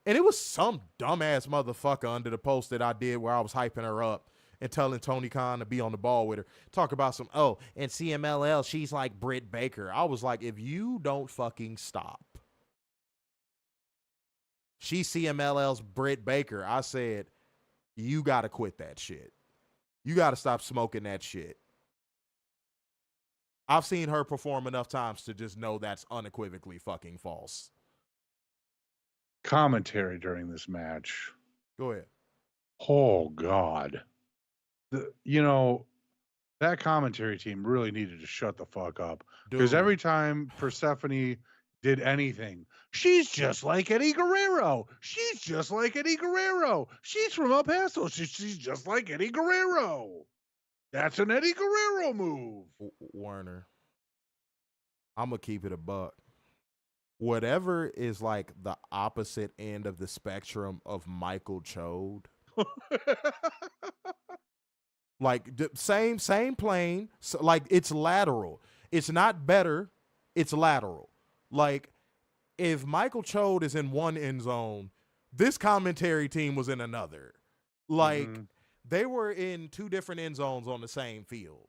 And it was some dumbass motherfucker under the post that I did where I was hyping her up and telling Tony Khan to be on the ball with her. Talk about and CMLL, she's like Britt Baker. I was like, if you don't fucking stop. She's CMLL's Britt Baker. I said, you got to quit that shit. You got to stop smoking that shit. I've seen her perform enough times to just know that's unequivocally fucking false. Commentary during this match. Go ahead. Oh, God. That commentary team really needed to shut the fuck up. Because every time Persephone did anything, she's just like Eddie Guerrero. She's just like Eddie Guerrero. She's from El Paso. She's just like Eddie Guerrero. That's an Eddie Guerrero move. Warner, I'm going to keep it a buck. Whatever is like the opposite end of the spectrum of Michael Chode. Like, same plane. So, like, it's lateral. It's not better. It's lateral. Like, if Michael Chode is in one end zone, this commentary team was in another. Like, they were in two different end zones on the same field.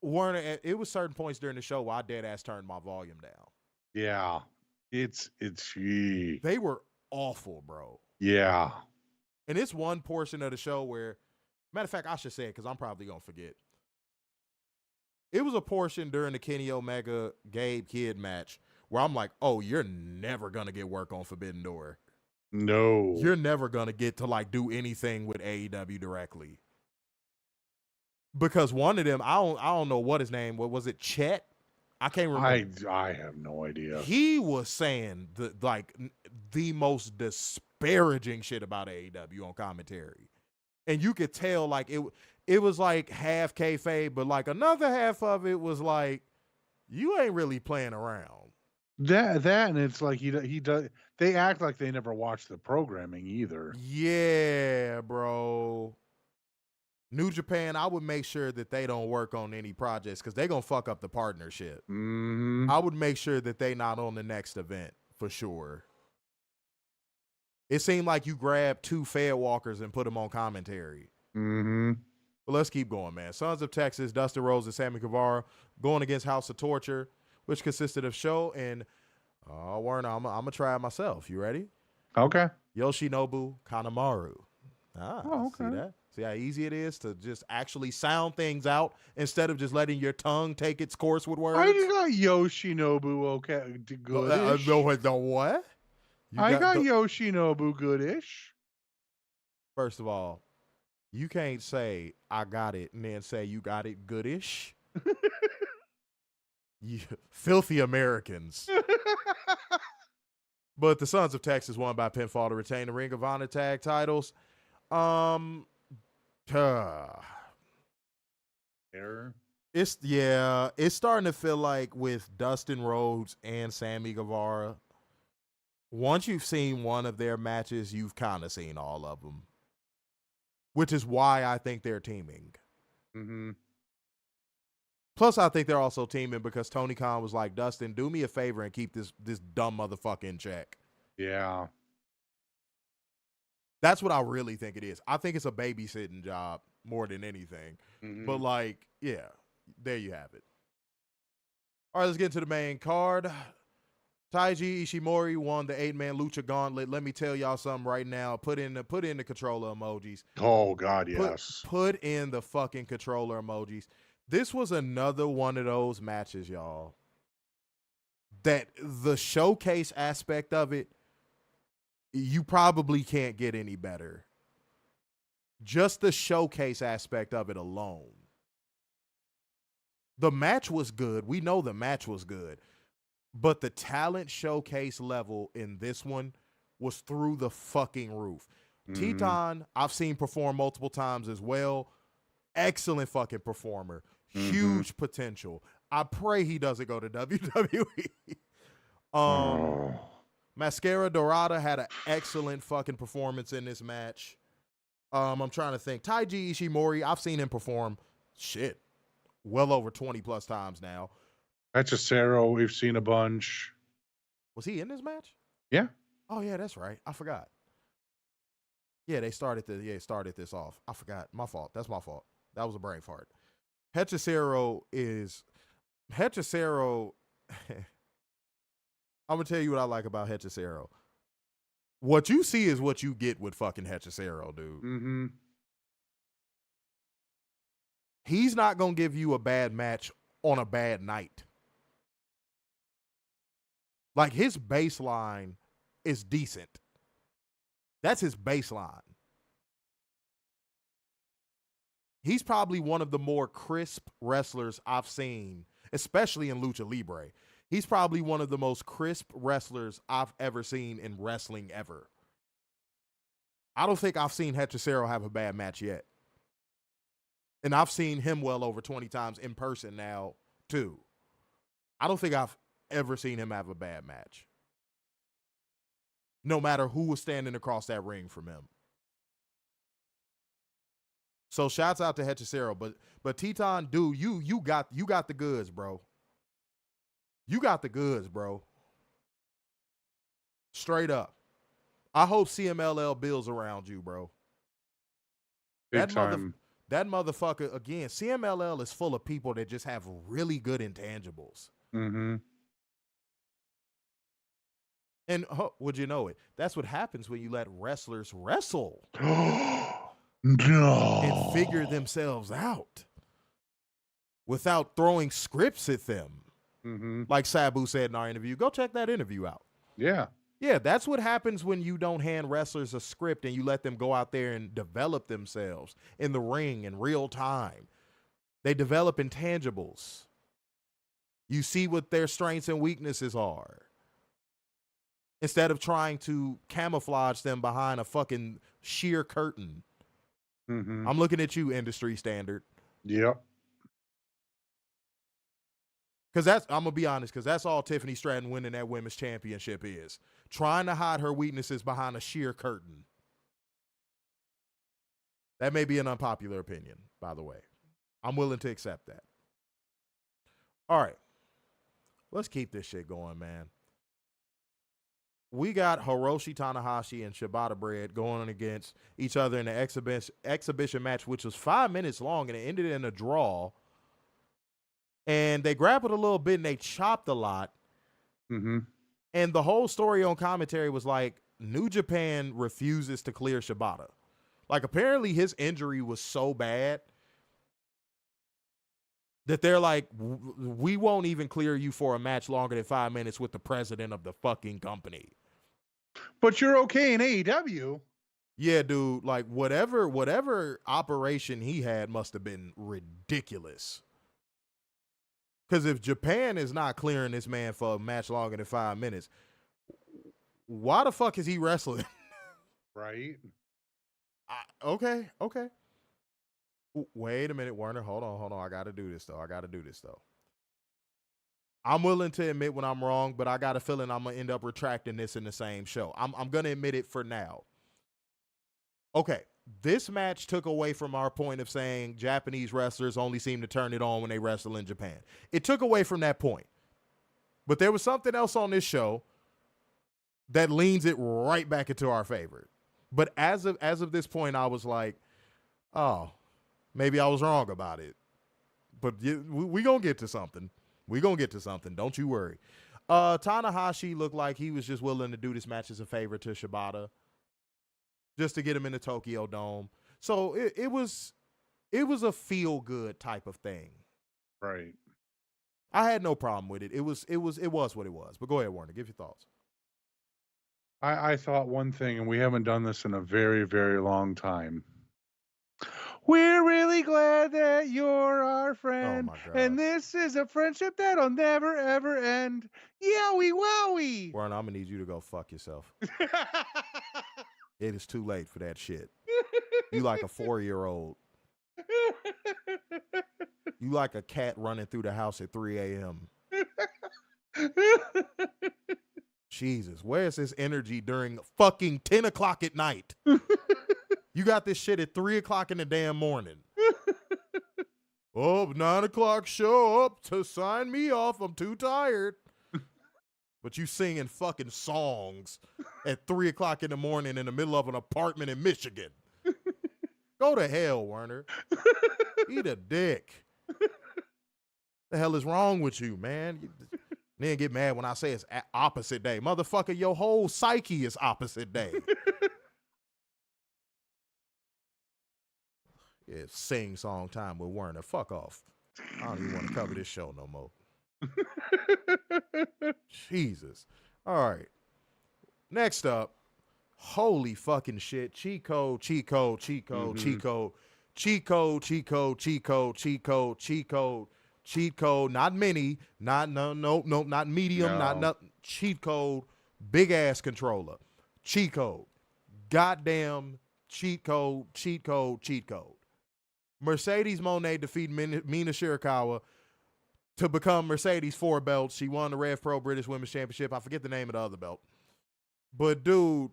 Warner, it was certain points during the show where I dead ass turned my volume down. Yeah. It's They were awful, bro. Yeah. And it's one portion of the show where, matter of fact, I should say it because I'm probably going to forget. It was a portion during the Kenny Omega Gabe Kidd match where I'm like, oh, you're never going to get work on Forbidden Door. No. You're never going to get to like do anything with AEW directly. Because one of them, I don't know what his name was. Was it Chet? I can't remember. I have no idea. He was saying the most disparaging shit about AEW on commentary. And you could tell like it was like half kayfabe, but like another half of it was like, you ain't really playing around. That and it's like he does. They act like they never watched the programming either. Yeah, bro. New Japan, I would make sure that they don't work on any projects because they're going to fuck up the partnership. I would make sure that they not on the next event for sure. It seemed like you grabbed two Fed walkers and put them on commentary. But let's keep going, man. Sons of Texas, Dustin Rhodes and Sammy Guevara going against House of Torture, which consisted of Sho and Werner. I'm going to try it myself. You ready? Okay. Yoshinobu Kanemaru. Okay. See that? See how easy it is to just actually sound things out instead of just letting your tongue take its course with words? I got Yoshinobu okay, goodish. The what? I got Yoshinobu goodish. First of all, you can't say I got it and then say you got it goodish. You filthy Americans. But the Sons of Texas won by pinfall to retain the Ring of Honor tag titles. Error. It's starting to feel like with Dustin Rhodes and Sammy Guevara, once you've seen one of their matches, you've kind of seen all of them, which is why I think they're teaming. Mm-hmm. Plus, I think they're also teaming because Tony Khan was like, Dustin, do me a favor and keep this dumb motherfucker in check. Yeah. That's what I really think it is. I think it's a babysitting job more than anything. Mm-hmm. But, like, yeah, there you have it. All right, let's get into the main card. Taiji Ishimori won the 8-man Lucha Gauntlet. Let me tell y'all something right now. Put in the controller emojis. Oh, God, yes. Put in the fucking controller emojis. This was another one of those matches, y'all, that the showcase aspect of it, you probably can't get any better. Just the showcase aspect of it alone. The match was good. We know the match was good. But the talent showcase level in this one was through the fucking roof. Mm-hmm. Teton, I've seen perform multiple times as well. Excellent fucking performer. Mm-hmm. Huge potential. I pray he doesn't go to WWE. Mascara Dorada had an excellent fucking performance in this match. I'm trying to think. Taiji Ishimori, I've seen him perform well over 20 plus times now. Hechicero, we've seen a bunch. Was he in this match? Yeah. Oh yeah, that's right. I forgot. Yeah, they started this off. I forgot. My fault. That's my fault. That was a brain fart. Hechicero. I'm gonna tell you what I like about Hechicero. What you see is what you get with fucking Hechicero, dude. Mm-hmm. He's not gonna give you a bad match on a bad night. Like, his baseline is decent. That's his baseline. He's probably one of the more crisp wrestlers I've seen, especially in Lucha Libre. He's probably one of the most crisp wrestlers I've ever seen in wrestling ever. I don't think I've seen Hechicero have a bad match yet. And I've seen him well over 20 times in person now, too. I don't think I've ever seen him have a bad match. No matter who was standing across that ring from him. So shouts out to Hechicero, but Teton, dude, you got the goods, bro. You got the goods, bro. Straight up. I hope CMLL builds around you, bro. Big time. That motherfucker, again, CMLL is full of people that just have really good intangibles. Mm-hmm. And would you know it? That's what happens when you let wrestlers wrestle. No. And figure themselves out without throwing scripts at them. Mm-hmm. Like Sabu said in our interview. Go check that interview out. Yeah. Yeah, that's what happens when you don't hand wrestlers a script and you let them go out there and develop themselves in the ring in real time. They develop intangibles. You see what their strengths and weaknesses are. Instead of trying to camouflage them behind a fucking sheer curtain. Mm-hmm. I'm looking at you, industry standard. Yep. Because I'm going to be honest, because that's all Tiffany Stratton winning that women's championship is. Trying to hide her weaknesses behind a sheer curtain. That may be an unpopular opinion, by the way. I'm willing to accept that. All right. Let's keep this shit going, man. We got Hiroshi Tanahashi and Shibata Bread going against each other in an exhibition match, which was 5 minutes long, and it ended in a draw. And they grappled a little bit, and they chopped a lot. Mm-hmm. And the whole story on commentary was like, New Japan refuses to clear Shibata. Like, apparently his injury was so bad that they're like, we won't even clear you for a match longer than 5 minutes with the president of the fucking company. But you're okay in AEW. Yeah, dude, like whatever operation he had must have been ridiculous. Because if Japan is not clearing this man for a match longer than 5 minutes, why the fuck is he wrestling? Right. Okay. Wait a minute, Werner. Hold on. I got to do this, though. I'm willing to admit when I'm wrong, but I got a feeling I'm going to end up retracting this in the same show. I'm going to admit it for now. Okay, this match took away from our point of saying Japanese wrestlers only seem to turn it on when they wrestle in Japan. It took away from that point. But there was something else on this show that leans it right back into our favor. But as of this point, I was like, oh, maybe I was wrong about it. But we going to get to something. Don't you worry. Tanahashi looked like he was just willing to do this match as a favor to Shibata, just to get him in the Tokyo Dome. So it was a feel good type of thing. Right. I had no problem with it. It was what it was. But go ahead, Warner. Give your thoughts. I thought one thing, and we haven't done this in a very, very long time. We're really glad that you're our friend. Oh my God. And this is a friendship that'll never, ever end. Yowie wowie. Warner, I'm going to need you to go fuck yourself. It is too late for that shit. You like a 4-year-old. You like a cat running through the house at 3 a.m. Jesus, where's this energy during fucking 10 o'clock at night? You got this shit at 3 o'clock in the damn morning. Oh, 9 o'clock show up to sign me off. I'm too tired. But you singing fucking songs at 3 o'clock in the morning in the middle of an apartment in Michigan. Go to hell, Werner. Eat a dick. The hell is wrong with you, man? Then get mad when I say it's opposite day. Motherfucker, your whole psyche is opposite day. Yeah, sing song time with Werner. Fuck off. I don't even want to cover this show no more. Jesus. All right. Next up, holy fucking shit. Cheat code. Cheat code, not mini, not medium, not cheat code, big ass controller. Cheat code. Goddamn cheat code. Mercedes Mone defeated Mina Shirakawa to become Mercedes 4 belts. She won the Rev Pro British Women's Championship. I forget the name of the other belt. But dude,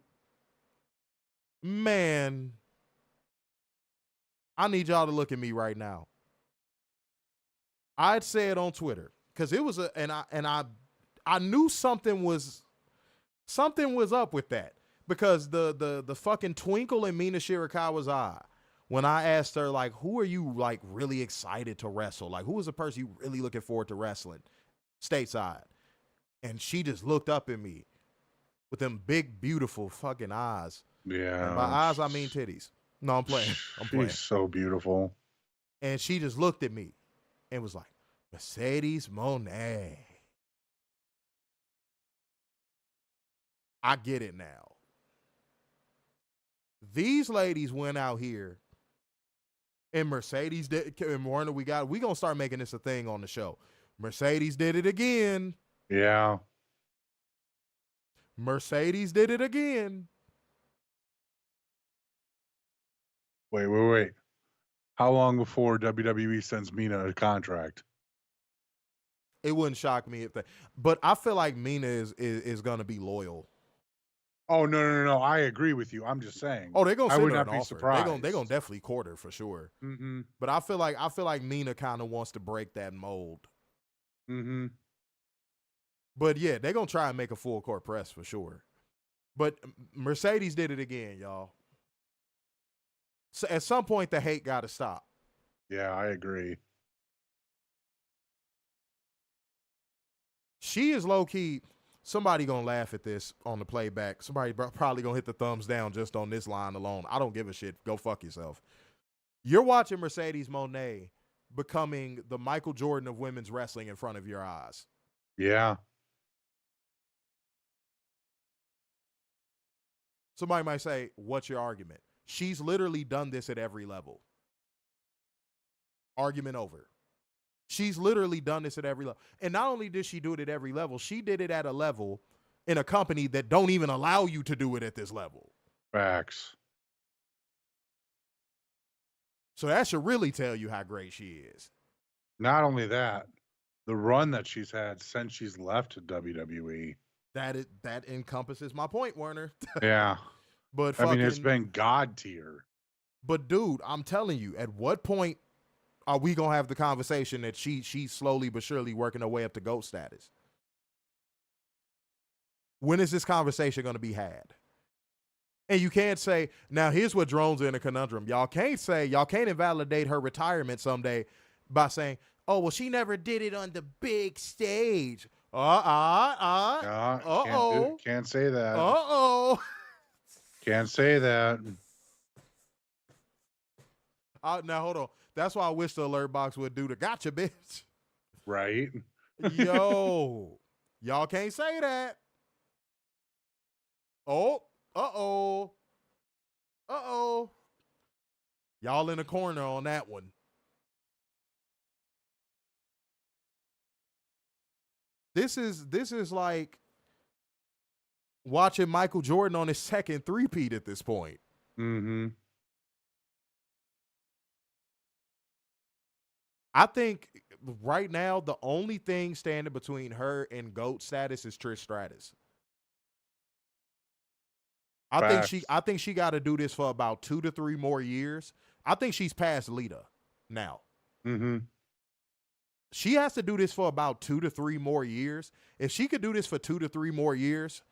man, I need y'all to look at me right now. I'd say it on Twitter because it was I knew something was up with that because the fucking twinkle in Mina Shirakawa's eye when I asked her, like, who are you like really excited to wrestle? Like, who is the person you really looking forward to wrestling stateside? And she just looked up at me with them big, beautiful fucking eyes. Yeah. And by eyes, I mean titties. No, I'm playing. She's so beautiful. And she just looked at me and was like, Mercedes Mone. I get it now. These ladies went out here and Mercedes did, and Warner, we going to start making this a thing on the show. Mercedes did it again. Yeah. Mercedes did it again. Wait. How long before WWE sends Mina a contract? It wouldn't shock me if that, but I feel like Mina is going to be loyal. Oh, no. I agree with you. I'm just saying. Oh, they're going to send her an not be offer. surprised. They're going to definitely court her for sure. Mm-hmm. But I feel like Mina kind of wants to break that mold. Mm-hmm. But yeah, they're going to try and make a full court press for sure. But Mercedes did it again, y'all. So at some point, the hate got to stop. Yeah, I agree. She is low-key. Somebody going to laugh at this on the playback. Somebody probably going to hit the thumbs down just on this line alone. I don't give a shit. Go fuck yourself. You're watching Mercedes Mone becoming the Michael Jordan of women's wrestling in front of your eyes. Yeah. Somebody might say, what's your argument? She's literally done this at every level. Argument over. She's literally done this at every level. And not only did she do it at every level, she did it at a level in a company that don't even allow you to do it at this level. Facts. So that should really tell you how great she is. Not only that, the run that she's had since she's left WWE. That encompasses my point, Werner. Yeah. But I mean, it's been God tier. But dude, I'm telling you, at what point are we gonna have the conversation that she's slowly but surely working her way up to GOAT status? When is this conversation gonna be had? And you can't say, now here's what drones in a conundrum. Y'all can't invalidate her retirement someday by saying, oh, well, she never did it on the big stage. Can't say that. Can't say that. Now, hold on. That's why I wish the alert box would do the gotcha, bitch. Right? Yo, y'all can't say that. Oh, y'all in the corner on that one. This is like watching Michael Jordan on his second three-peat at this point. Mm-hmm. I think right now the only thing standing between her and GOAT status is Trish Stratus. I think she got to do this for about 2 to 3 more years. I think she's past Lita now. Mm-hmm. She has to do this for about 2 to 3 more years. If she could do this for 2 to 3 more years,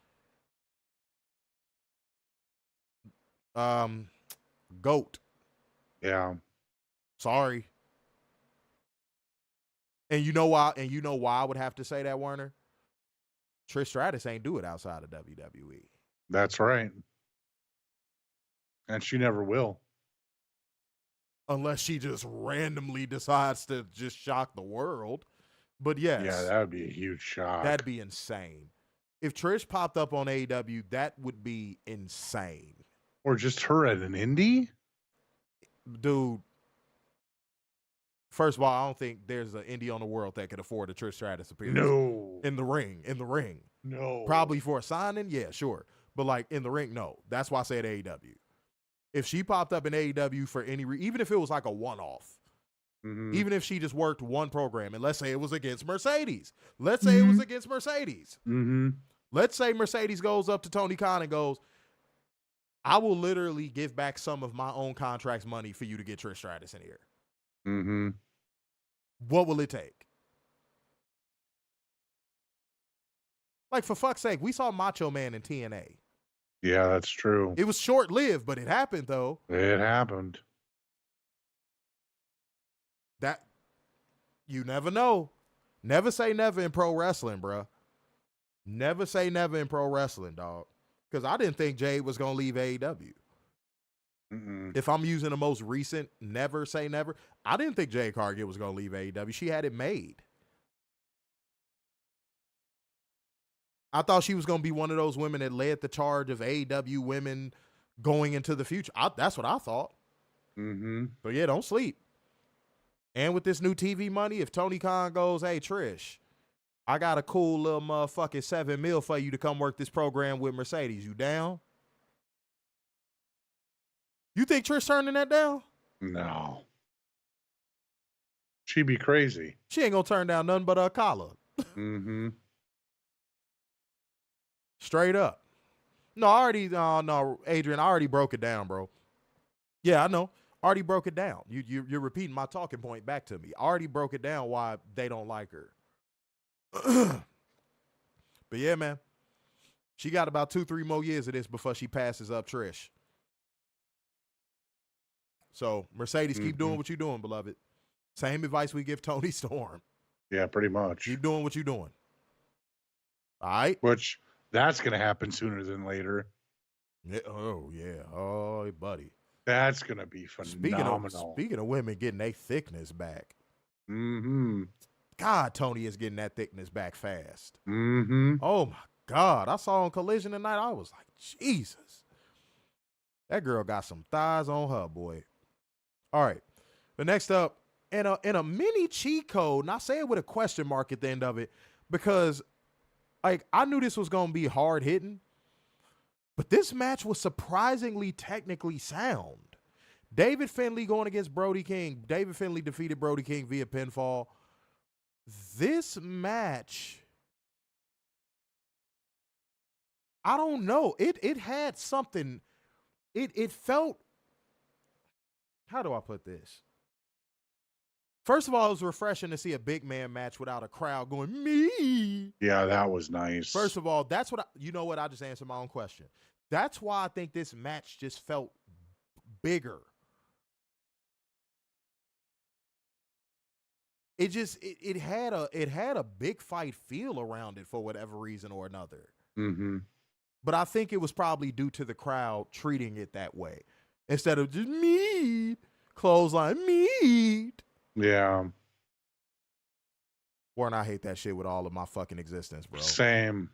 GOAT. Yeah. Sorry. And you know why? And you know why I would have to say that, Werner? Trish Stratus ain't do it outside of WWE. That's right. And she never will. Unless she just randomly decides to just shock the world. But yes. Yeah, that would be a huge shock. That'd be insane. If Trish popped up on AEW, that would be insane. Or just her at an indie? Dude. First of all, I don't think there's an indie on the world that could afford a Trish Stratus appearance. No. In the ring. No. Probably for a signing, yeah, sure. But like in the ring, no. That's why I said AEW. If she popped up in AEW for any even if it was like a one-off, even if she just worked one program, and let's say it was against Mercedes. Let's say it was against Mercedes. Let's say Mercedes goes up to Tony Khan and goes, I will literally give back some of my own contract's money for you to get Trish Stratus in here. What will it take? Like, for fuck's sake, we saw Macho Man in TNA. Yeah, that's true. It was short-lived, but it happened, though. It happened. That, you never know. Never say never in pro wrestling, bro. Never say never in pro wrestling, dog. Because I didn't think Jade was going to leave AEW. If I'm using the most recent never say never, I didn't think Jade Cargill was going to leave AEW. She had it made. I thought she was going to be one of those women that led the charge of AEW women going into the future. That's what I thought. But yeah, don't sleep. And with this new TV money, if Tony Khan goes, hey, Trish, I got a cool little motherfucking $7 million for you to come work this program with Mercedes. You down? You think Trish turning that down? No. She'd be crazy. She ain't going to turn down nothing but a collar. Straight up. No, Adrian, I already broke it down, bro. Yeah, I know. Already broke it down. You're repeating my talking point back to me. I already broke it down why they don't like her. But yeah, man. She got about 2-3 more years of this before she passes up Trish. So, Mercedes, keep doing what you're doing, beloved. Same advice we give Tony Storm. Yeah, pretty much. Keep doing what you're doing. All right? Which, that's going to happen sooner than later. Yeah, oh, yeah. Oh, buddy. That's going to be phenomenal. Speaking of women getting their thickness back. God, Tony is getting that thickness back fast. Oh, my God. I saw on Collision tonight. I was like, Jesus. That girl got some thighs on her, boy. All right. The next up, in a mini cheat code, and I say it with a question mark at the end of it, because like I knew this was going to be hard hitting, but this match was surprisingly technically sound. David Finlay going against Brody King. David Finlay defeated Brody King via pinfall. This match, I don't know. It had something. It felt, how do I put this? First of all, it was refreshing to see a big man match without a crowd going, me. Yeah, that was nice. First of all, that's what you know what? I just answered my own question. That's why I think this match just felt bigger. It had a big fight feel around it for whatever reason or another. Mm-hmm. But I think it was probably due to the crowd treating it that way instead of just meat, clothesline, meat. Yeah. Warren, I hate that shit with all of my fucking existence, bro. Same.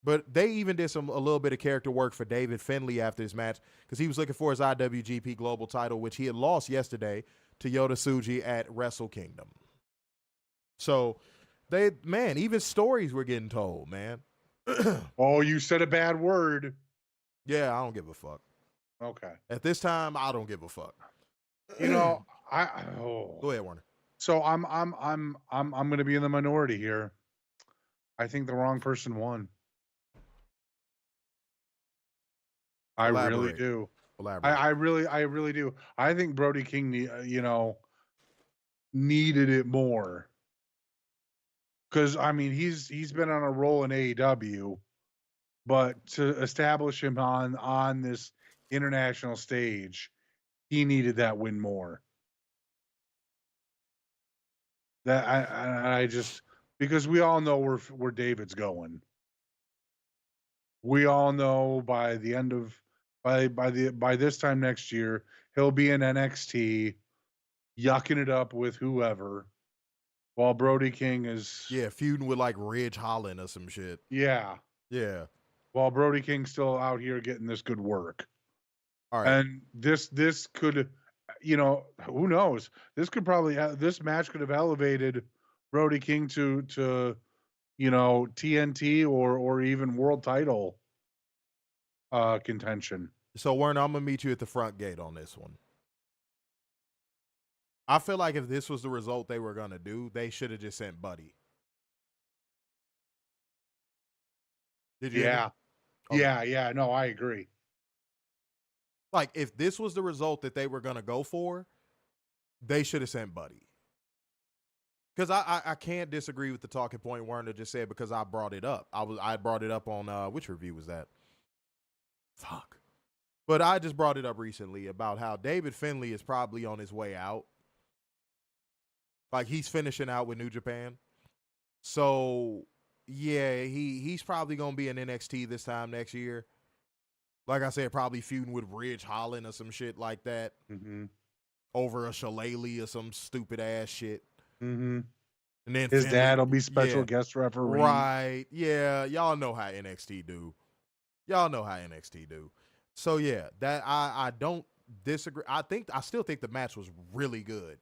But they even did a little bit of character work for David Finlay after his match because he was looking for his IWGP Global title, which he had lost yesterday to Yota Tsuji at Wrestle Kingdom. So, even stories were getting told, man. Oh, you said a bad word. Yeah, I don't give a fuck. Okay. At this time, I don't give a fuck. You know, Go ahead, Warner. So I'm going to be in the minority here. I think the wrong person won. Elaborate. I really do. Elaborate. I really do. I think Brody King, needed it more. Because I mean, he's been on a roll in AEW, but to establish him on this international stage, he needed that win more. That I just, because we all know where David's going. We all know by the end of by this time next year, he'll be in NXT, yucking it up with whoever, while Brody King is feuding with like Ridge Holland or some shit. Yeah. While Brody King's still out here getting this good work. All right. And this could, who knows? This match could have elevated Brody King to TNT or even world title contention. So, Werner, I'm going to meet you at the front gate on this one. I feel like if this was the result they were going to do, they should have just sent Buddy. Did you? Yeah. Okay. Yeah. No, I agree. Like, if this was the result that they were going to go for, they should have sent Buddy. Because I can't disagree with the talking point Werner just said because I brought it up. I brought it up on, which review was that? Fuck. But I just brought it up recently about how David Finlay is probably on his way out. Like, he's finishing out with New Japan. So, yeah, he's probably going to be in NXT this time next year. Like I said, probably feuding with Ridge Holland or some shit like that. Mm-hmm. Over a shillelagh or some stupid ass shit. Mm-hmm. And then his dad will be special guest referee. Right. Yeah. Y'all know how NXT do. So, yeah, that I don't disagree. I still think the match was really good.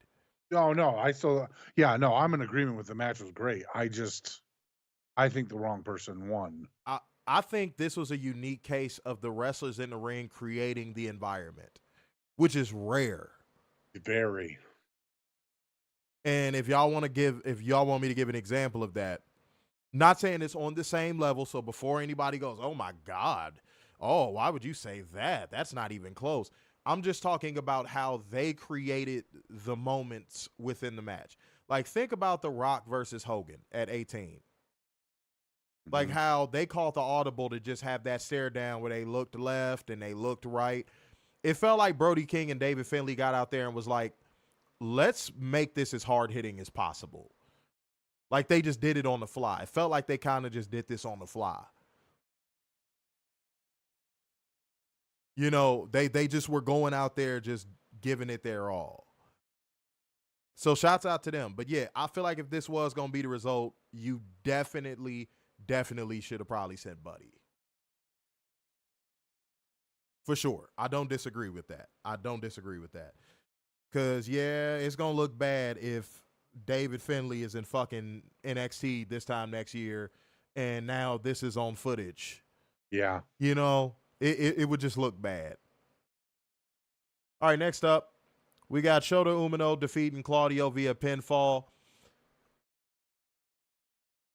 No, I'm in agreement with the match was great. I think the wrong person won. I think this was a unique case of the wrestlers in the ring creating the environment, which is rare. Very. And if y'all want me to give an example of that, not saying it's on the same level. So before anybody goes, oh my God, why would you say that? That's not even close. I'm just talking about how they created the moments within the match. Like, think about The Rock versus Hogan at 18. Like how they called the audible to just have that stare down where they looked left and they looked right. It felt like Brody King and David Finlay got out there and was like, let's make this as hard hitting as possible. Like, they just did it on the fly. It felt like they kind of just did this on the fly. They just were going out there just giving it their all. So shouts out to them. But yeah, I feel like if this was going to be the result, you definitely should have probably sent Buddy. For sure. I don't disagree with that. Because, yeah, it's going to look bad if David Finlay is in fucking NXT this time next year and now this is on footage. Yeah. It would just look bad. All right, next up, we got Shota Umino defeating Claudio via pinfall.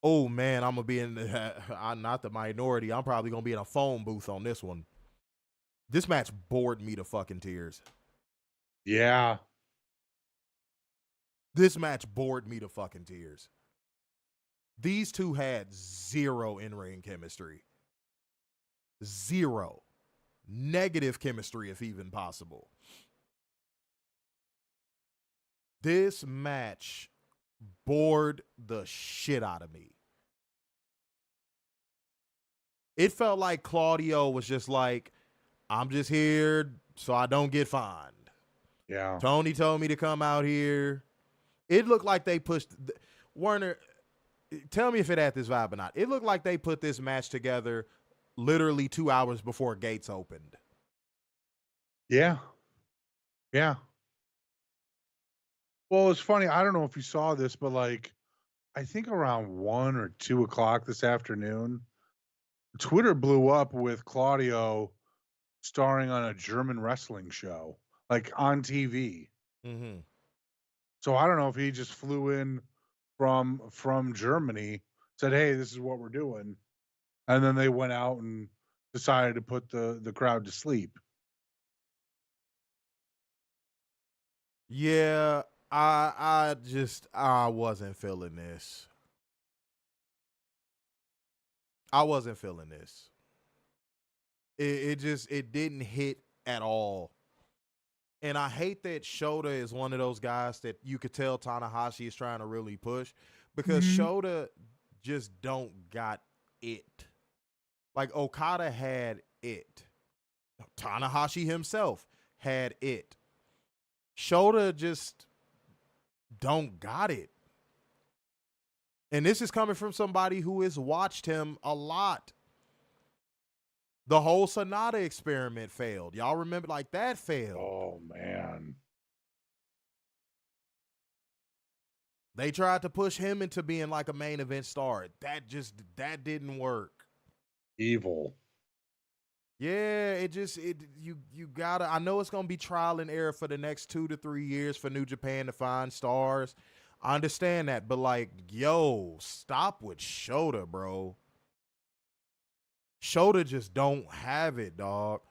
Oh, man, I'm going to be I'm not the minority. I'm probably going to be in a phone booth on this one. This match bored me to fucking tears. Yeah. This match bored me to fucking tears. These two had zero in-ring chemistry. Zero. Negative chemistry, if even possible. This match bored the shit out of me. It felt like Claudio was just like, I'm just here so I don't get fined. Yeah. Tony told me to come out here. It looked like they pushed Werner. Tell me if it had this vibe or not. It looked like they put this match together literally 2 hours before gates opened. Yeah. Yeah. Well, it's funny. I don't know if you saw this, but like, I think around 1 or 2 o'clock this afternoon, Twitter blew up with Claudio starring on a German wrestling show, like on TV. Mm-hmm. So I don't know if he just flew in from Germany, said, "Hey, this is what we're doing," and then they went out and decided to put the crowd to sleep. Yeah, I wasn't feeling this. I wasn't feeling this. It didn't hit at all. And I hate that Shota is one of those guys that you could tell Tanahashi is trying to really push, because Shota just don't got it. Like Okada had it. Tanahashi himself had it. Shota just don't got it. And this is coming from somebody who has watched him a lot. The whole Sonata experiment failed. Y'all remember, like, that failed. Oh, man. They tried to push him into being like a main event star. That didn't work. Evil. Yeah, you gotta, I know it's gonna be trial and error for the next 2 to 3 years for New Japan to find stars. I understand that, but like, yo, stop with Shota, bro. Shota just don't have it, dog.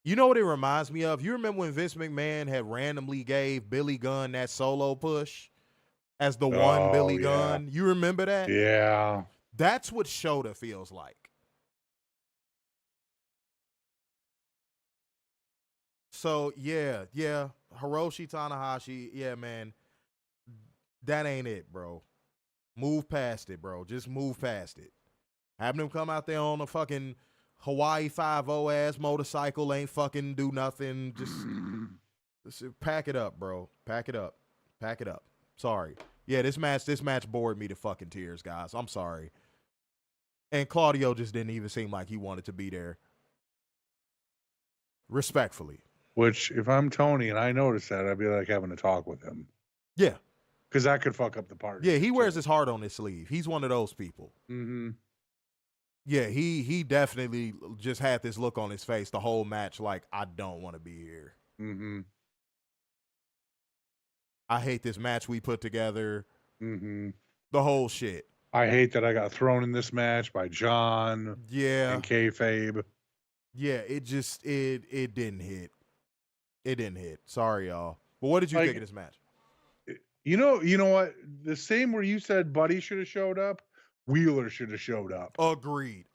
You know what it reminds me of? You remember when Vince McMahon had randomly gave Billy Gunn that solo push as the one Billy Gunn? You remember that? Yeah. That's what Shota feels like. So, yeah. Hiroshi Tanahashi, yeah, man. That ain't it, bro. Move past it, bro. Just move past it. Having him come out there on a fucking Hawaii 5-0 ass motorcycle ain't fucking do nothing. Just pack it up, bro. Pack it up. Pack it up. Sorry. Yeah, this match bored me to fucking tears, guys. I'm sorry. And Claudio just didn't even seem like he wanted to be there. Respectfully. Which, if I'm Tony and I notice that, I'd be like having a talk with him. Yeah. Because that could fuck up the party. Yeah, he wears his heart on his sleeve. He's one of those people. Mm-hmm. Yeah, he definitely just had this look on his face the whole match like, I don't want to be here. Mm-hmm. I hate this match we put together. Mm-hmm. The whole shit. I hate that I got thrown in this match by John. Yeah. And kayfabe. Yeah, it didn't hit. It didn't hit. Sorry, y'all. But what did you think of this match? You know what? The same where you said Buddy should have showed up, Wheeler should have showed up. Agreed.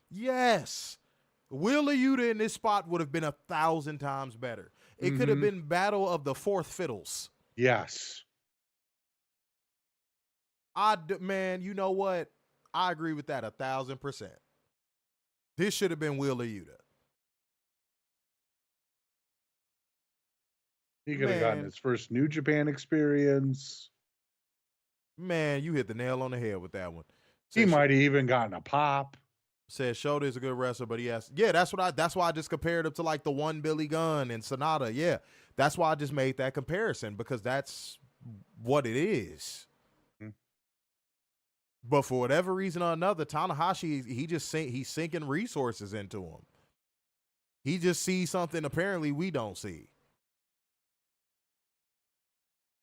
Yes. Wheeler Yuta in this spot would have been 1,000 times better. It could have been Battle of the Fourth Fiddles. Yes. Man, you know what? I agree with that 1,000%. This should have been Wheeler Yuta. He could have gotten his first New Japan experience. Man, you hit the nail on the head with that one. He might have even gotten a pop. Said Shota is a good wrestler, but he has. Yeah, that's why I just compared him to like the one Billy Gunn and Sonata. Yeah, that's why I just made that comparison, because that's what it is. Mm-hmm. But for whatever reason or another, Tanahashi, he's sinking resources into him. He just sees something apparently we don't see.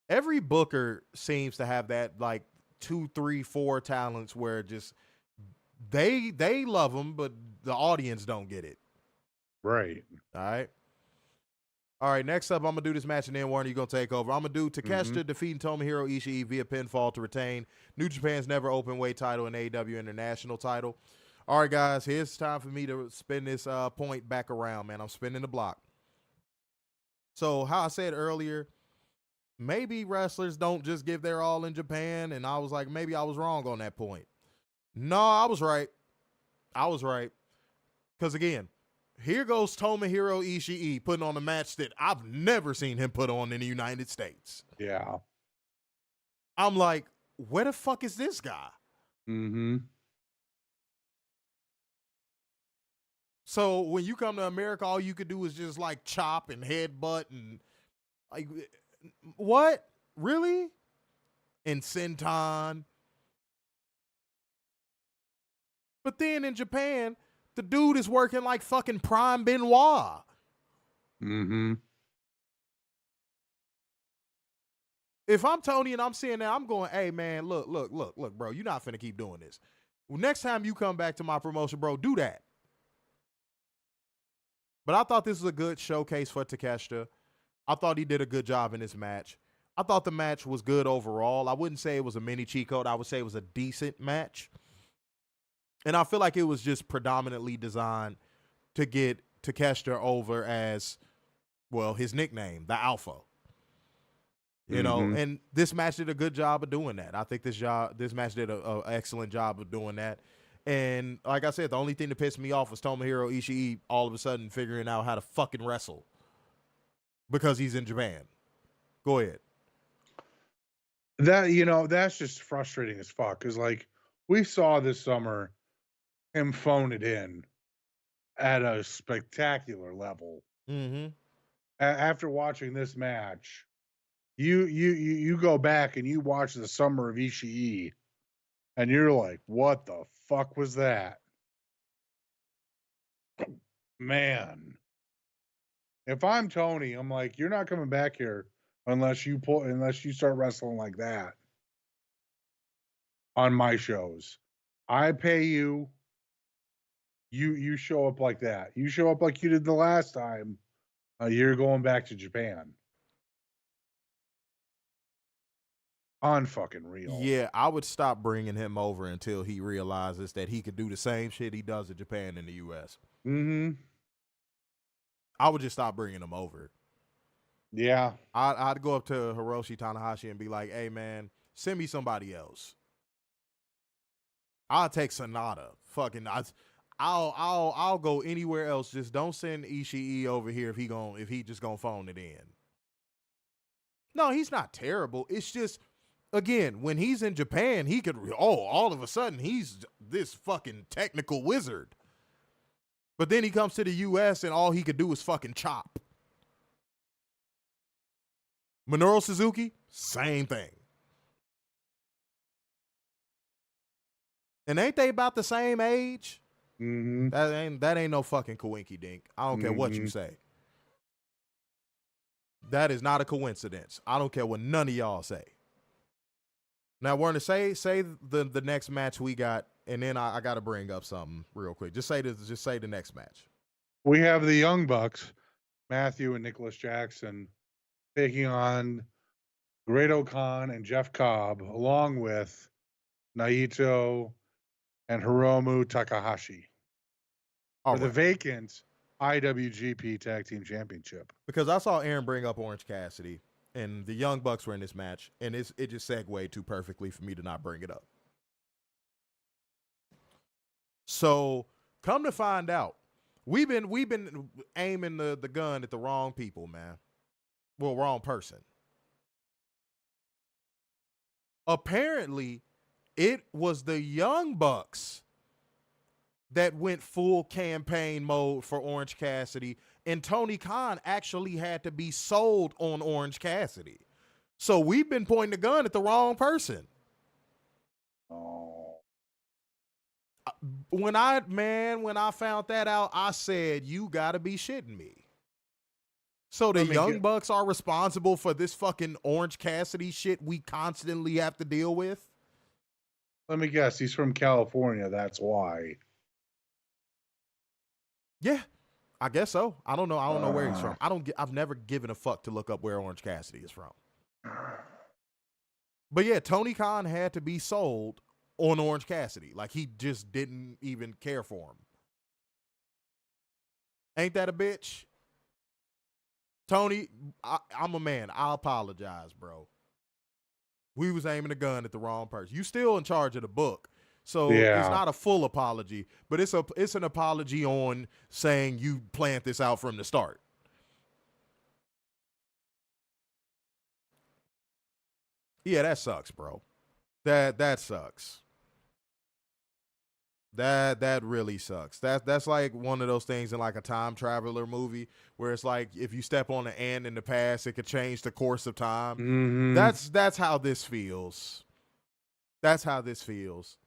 Every booker seems to have that like 2, 3, 4 talents where just they love them, but the audience don't get it. Right. All right, next up, I'm going to do this match, and then, Warner, you're going to take over. I'm going to do Takeshita defeating Tomohiro Ishii via pinfall to retain New Japan's never open weight title and AEW International title. All right, guys, here's time for me to spin this point back around, man. I'm spinning the block. So, how I said earlier, maybe wrestlers don't just give their all in Japan, and I was like, maybe I was wrong on that point. No, I was right. Because, again, here goes Tomohiro Ishii putting on a match that I've never seen him put on in the United States. Yeah. I'm like, where the fuck is this guy? Mm-hmm. So when you come to America, all you could do is just like chop and headbutt and like, what? Really? And senton. But then in Japan, the dude is working like fucking Prime Benoit. Mm-hmm. If I'm Tony and I'm seeing that, I'm going, hey, man, look, bro, you're not finna keep doing this. Well, next time you come back to my promotion, bro, do that. But I thought this was a good showcase for Takeshita. I thought he did a good job in this match. I thought the match was good overall. I wouldn't say it was a mini cheat code. I would say it was a decent match. And I feel like it was just predominantly designed to get Takeshita over as, well, his nickname, the Alpha. You know, and this match did a good job of doing that. I think this match did an excellent job of doing that. And like I said, the only thing that pissed me off was Tomohiro Ishii all of a sudden figuring out how to fucking wrestle because he's in Japan. Go ahead. That's just frustrating as fuck. Because, like, we saw this summer him phone it in at a spectacular level. Mm-hmm. After watching this match, you go back and you watch the summer of Ishii, and you're like, what the fuck was that? Man. If I'm Tony, I'm like, you're not coming back here unless you start wrestling like that on my shows. I pay you. You show up like that. You show up like you did the last time. You're going back to Japan. Unfucking real. Yeah, I would stop bringing him over until he realizes that he could do the same shit he does in Japan in the U.S. Mm-hmm. I would just stop bringing him over. Yeah. I'd go up to Hiroshi Tanahashi and be like, hey, man, send me somebody else. I'll take Sonata. Fucking, I'll go anywhere else. Just don't send Ishii over here if he just gonna phone it in. No, he's not terrible. It's just, again, when he's in Japan, he could, all of a sudden, he's this fucking technical wizard. But then he comes to the U.S. and all he could do is fucking chop. Minoru Suzuki, same thing. And ain't they about the same age? Mm-hmm. That ain't no fucking coinky dink. I don't care what you say. That is not a coincidence. I don't care what none of y'all say. Now, Werner, say the next match we got, and then I got to bring up something real quick. Just say the next match. We have the Young Bucks, Matthew and Nicholas Jackson, taking on Great Khan and Jeff Cobb, along with Naito and Hiromu Takahashi for the vacant IWGP Tag Team Championship. Because I saw Aaron bring up Orange Cassidy, and the Young Bucks were in this match, and it just segued too perfectly for me to not bring it up. So, come to find out, we've been aiming the gun at the wrong people, man. Well, wrong person. Apparently, it was the Young Bucks that went full campaign mode for Orange Cassidy, and Tony Khan actually had to be sold on Orange Cassidy. So we've been pointing the gun at the wrong person. Oh. When I found that out, I said, you gotta be shitting me. So the Young Bucks are responsible for this fucking Orange Cassidy shit we constantly have to deal with? Let me guess. He's from California. That's why. Yeah, I guess so. I don't know. I don't know where he's from. I've never given a fuck to look up where Orange Cassidy is from. But yeah, Tony Khan had to be sold on Orange Cassidy. Like, he just didn't even care for him. Ain't that a bitch? Tony, I'm a man. I apologize, bro. We was aiming a gun at the wrong person. You still in charge of the book. So it's not a full apology, but it's an apology on saying you planned this out from the start. Yeah, that sucks, bro. That sucks. That really sucks. That's like one of those things in like a time traveler movie where it's like if you step on an ant in the past, it could change the course of time. Mm-hmm. That's how this feels. That's how this feels.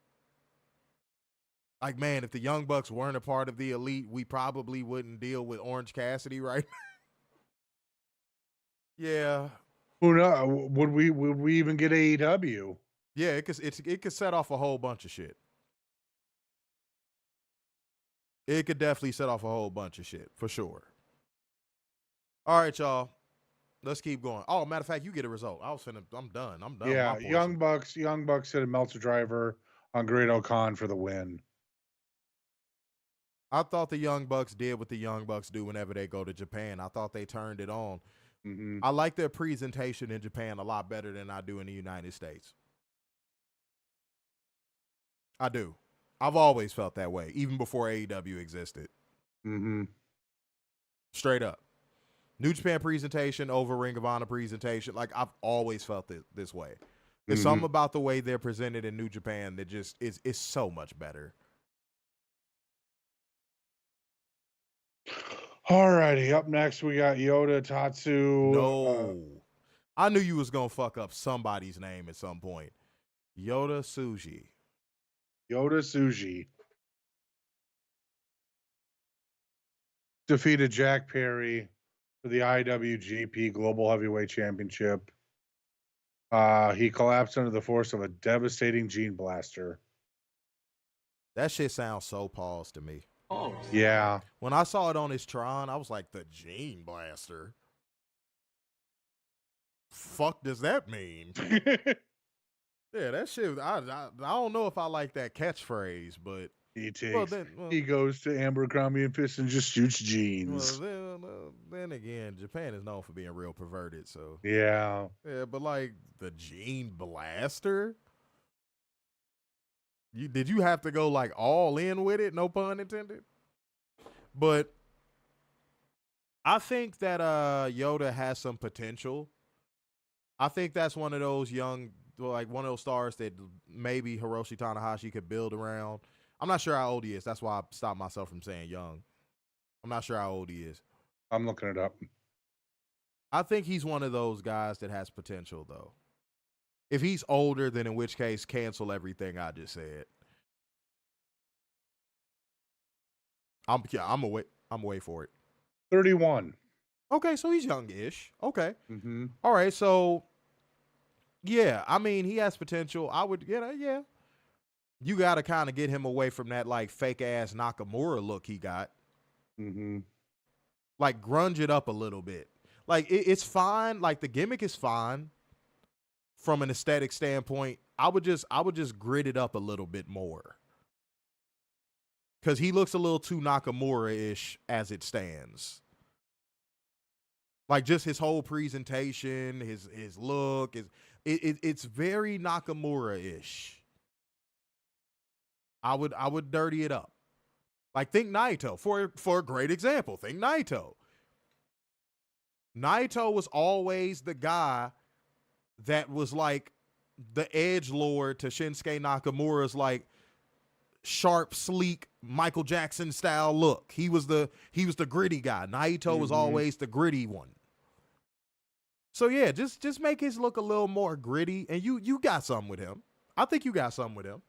Like, man, if the Young Bucks weren't a part of the Elite, we probably wouldn't deal with Orange Cassidy, right? Yeah. Who knows? Would we even get AEW? Yeah, it could set off a whole bunch of shit. It could definitely set off a whole bunch of shit, for sure. All right, y'all. Let's keep going. Oh, matter of fact, you get a result. I'm done. Yeah, Young Bucks hit a Meltzer driver on Great-O-Khan for the win. I thought the Young Bucks did what the Young Bucks do whenever they go to Japan. I thought they turned it on. Mm-hmm. I like their presentation in Japan a lot better than I do in the United States. I do. I've always felt that way, even before AEW existed. Mm-hmm. Straight up. New Japan presentation over Ring of Honor presentation. Like, I've always felt this way. There's something about the way they're presented in New Japan that just is so much better. Alrighty, up next we got Yota, Tatsu. No. I knew you was going to fuck up somebody's name at some point. Yota Tsuji. Defeated Jack Perry for the IWGP Global Heavyweight Championship. He collapsed under the force of a devastating gene blaster. That shit sounds so paused to me. Oh, yeah. When I saw it on his Tron, I was like, the gene blaster? Fuck does that mean? Yeah, that shit, I don't know if I like that catchphrase, but he goes to Abercrombie and Fitch and just shoots jeans. Then again, Japan is known for being real perverted, so yeah, but like the gene blaster, did you have to go like all in with it? No pun intended. But I think that Yota has some potential. I think that's one of those one of those stars that maybe Hiroshi Tanahashi could build around. I'm not sure how old he is. That's why I stopped myself from saying young. I'm not sure how old he is. I'm looking it up. I think he's one of those guys that has potential, though. If he's older, then in which case, cancel everything I just said. I'm away for it. 31. Okay, so he's youngish. Okay. Mm-hmm. All right, so yeah, I mean, he has potential. I would, yeah. You got to kind of get him away from that like fake ass Nakamura look he got. Mm-hmm. Like grunge it up a little bit. Like it's fine. Like the gimmick is fine from an aesthetic standpoint. I would just grit it up a little bit more. Because he looks a little too Nakamura-ish as it stands. Like just his whole presentation, his look, it's very Nakamura-ish. I would dirty it up. Like think Naito for a great example. Think Naito. Naito was always the guy that was like the edgelord to Shinsuke Nakamura's like sharp, sleek Michael Jackson style look. He was the gritty guy. Naito was always the gritty one. So yeah, just make his look a little more gritty, and you got something with him. I think you got something with him.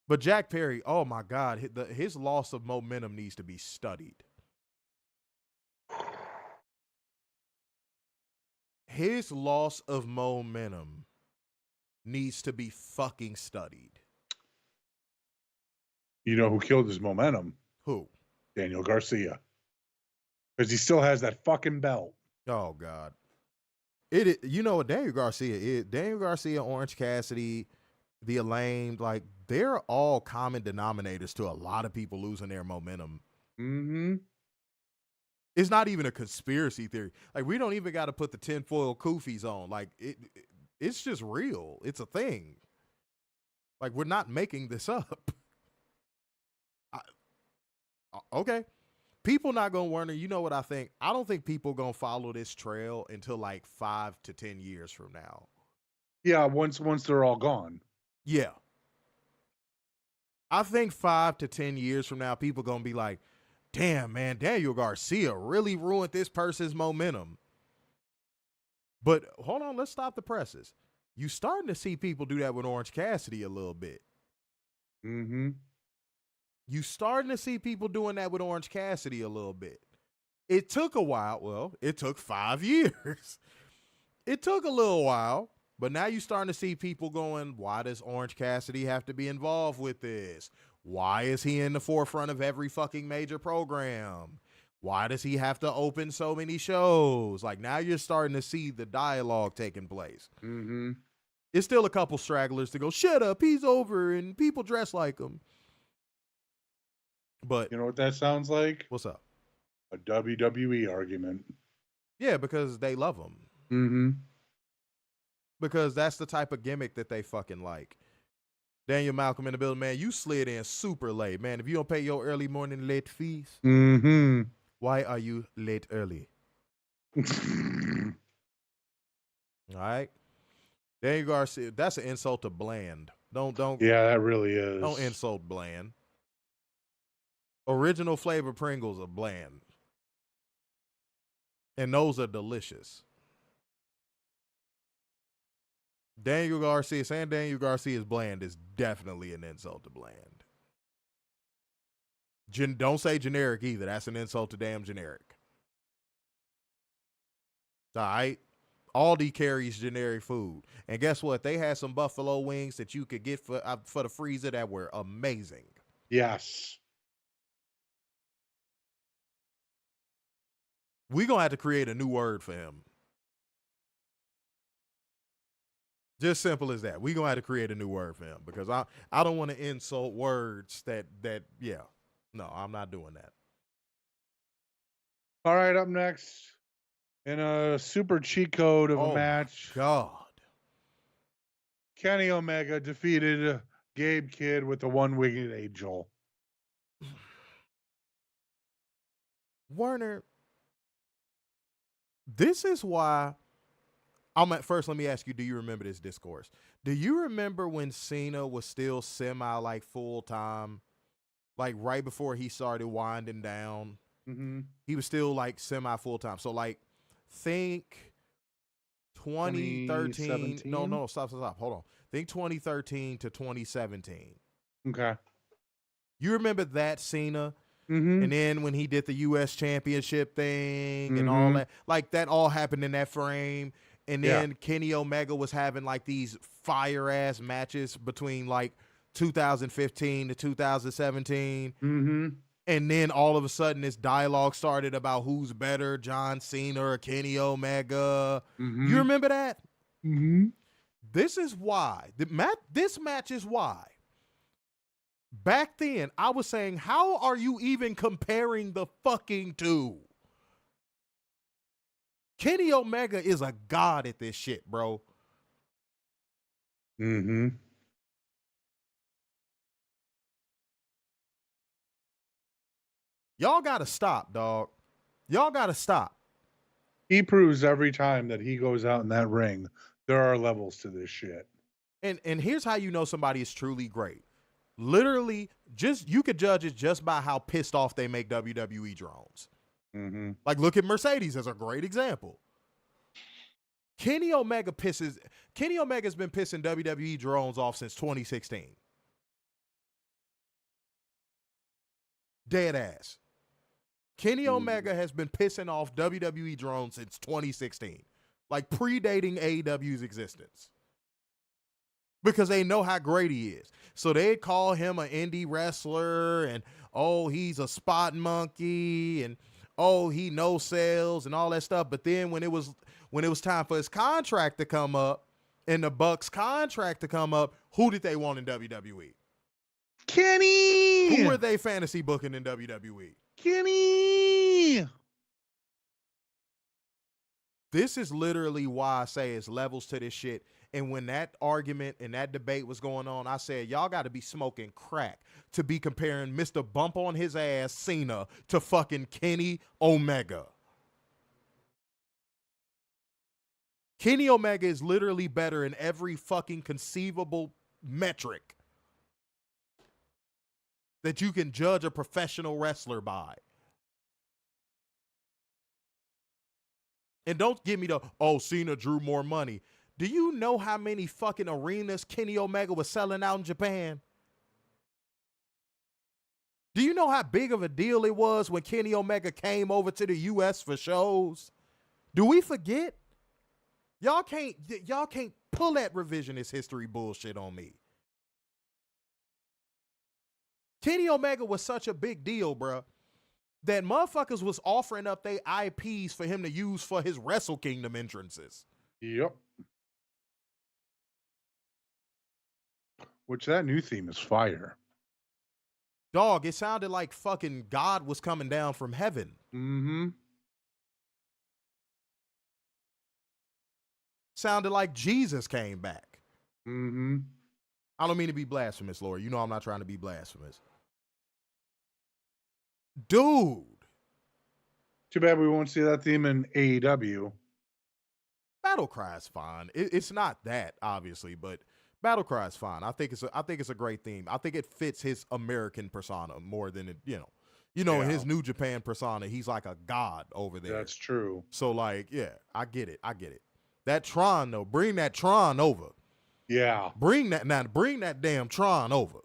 But Jack Perry, oh my God, his loss of momentum needs to be studied. His loss of momentum needs to be fucking studied. You know who killed his momentum? Who? Daniel Garcia. Because he still has that fucking belt. Oh God. You know what Daniel Garcia is? Daniel Garcia, Orange Cassidy, the Elaine, like they're all common denominators to a lot of people losing their momentum. Mm-hmm. It's not even a conspiracy theory. Like we don't even got to put the tinfoil koofies on. Like it's just real. It's a thing. Like we're not making this up. Okay. People not going to wonder, you know what I think? I don't think people going to follow this trail until like 5 to 10 years from now. Yeah, once they're all gone. Yeah. I think 5 to 10 years from now, people going to be like, damn, man, Daniel Garcia really ruined this person's momentum. But hold on, let's stop the presses. You starting to see people do that with Orange Cassidy a little bit. Mm-hmm. You starting to see people doing that with Orange Cassidy a little bit. It took a while. Well, it took 5 years. It took a little while, but now you're starting to see people going, why does Orange Cassidy have to be involved with this? Why is he in the forefront of every fucking major program? Why does he have to open so many shows? Like now you're starting to see the dialogue taking place. Mm-hmm. It's still a couple stragglers to go, shut up, he's over, and people dress like him. But you know what that sounds like? What's up? A WWE argument. Yeah, because they love him. Mm-hmm. Because that's the type of gimmick that they fucking like. Daniel Malcolm in the building, man. You slid in super late, man. If you don't pay your early morning late fees, why are you late early? All right. Daniel Garcia, that's an insult to Bland. Don't. Yeah, that really is. Don't insult Bland. Original flavor Pringles are bland. And those are delicious. Daniel Garcia, saying Daniel Garcia is bland is definitely an insult to Bland. Don't say generic either. That's an insult to damn generic. All right? Aldi carries generic food. And guess what? They had some buffalo wings that you could get for the freezer that were amazing. Yes. We're going to have to create a new word for him. Just simple as that. We're going to have to create a new word for him because I don't want to insult words that, yeah. No, I'm not doing that. All right, up next, in a super cheat code of a match. God. Kenny Omega defeated Gabe Kidd with the one-winged angel. Werner, this is why first, let me ask you, do you remember this discourse? Do you remember when Cena was still semi full time? Like right before he started winding down. Mm-hmm. He was still like semi full time. So like think 2013. No, stop. Hold on. Think 2013 to 2017. Okay. You remember that Cena? Mm-hmm. And then when he did the U.S. Championship thing and all that, like that all happened in that frame. And then Kenny Omega was having like these fire ass matches between like 2015 to 2017. Mm-hmm. And then all of a sudden this dialogue started about who's better, John Cena or Kenny Omega. Mm-hmm. You remember that? Mm-hmm. This is why. This match is why. Back then, I was saying, how are you even comparing the fucking two? Kenny Omega is a god at this shit, bro. Mm-hmm. Y'all gotta stop, dog. Y'all gotta stop. He proves every time that he goes out in that ring, there are levels to this shit. And here's how you know somebody is truly great. Literally, you could judge it just by how pissed off they make WWE drones. Mm-hmm. Like, look at Mercedes as a great example. Kenny Omega's been pissing WWE drones off since 2016. Dead ass. Kenny Omega has been pissing off WWE drones since 2016. Like predating AEW's existence. Because they know how great he is. So they call him an indie wrestler and, oh, he's a spot monkey and, oh, he no sells and all that stuff. But then when it was time for his contract to come up and the Bucks contract to come up, who did they want in WWE? Kenny! Who were they fantasy booking in WWE? Kenny! This is literally why I say it's levels to this shit. And when that argument and that debate was going on, I said, y'all got to be smoking crack to be comparing Mr. Bump on his ass Cena to fucking Kenny Omega. Kenny Omega is literally better in every fucking conceivable metric that you can judge a professional wrestler by. And don't give me the, oh, Cena drew more money. Do you know how many fucking arenas Kenny Omega was selling out in Japan? Do you know how big of a deal it was when Kenny Omega came over to the U.S. for shows? Do we forget? Y'all can't pull that revisionist history bullshit on me. Kenny Omega was such a big deal, bro, that motherfuckers was offering up their IPs for him to use for his Wrestle Kingdom entrances. Yep. Which that new theme is fire. Dog, it sounded like fucking God was coming down from heaven. Mm-hmm. Sounded like Jesus came back. Mm-hmm. I don't mean to be blasphemous, Lord. You know I'm not trying to be blasphemous. Dude. Too bad we won't see that theme in AEW. Battle Cry is fine. It's not that, obviously, but Battle Cry is fine. I think it's a great theme. I think it fits his American persona more than it, in his New Japan persona, he's like a god over there. That's true. So like, yeah, I get it. That Tron though, bring that Tron over. Yeah. Bring that damn Tron over.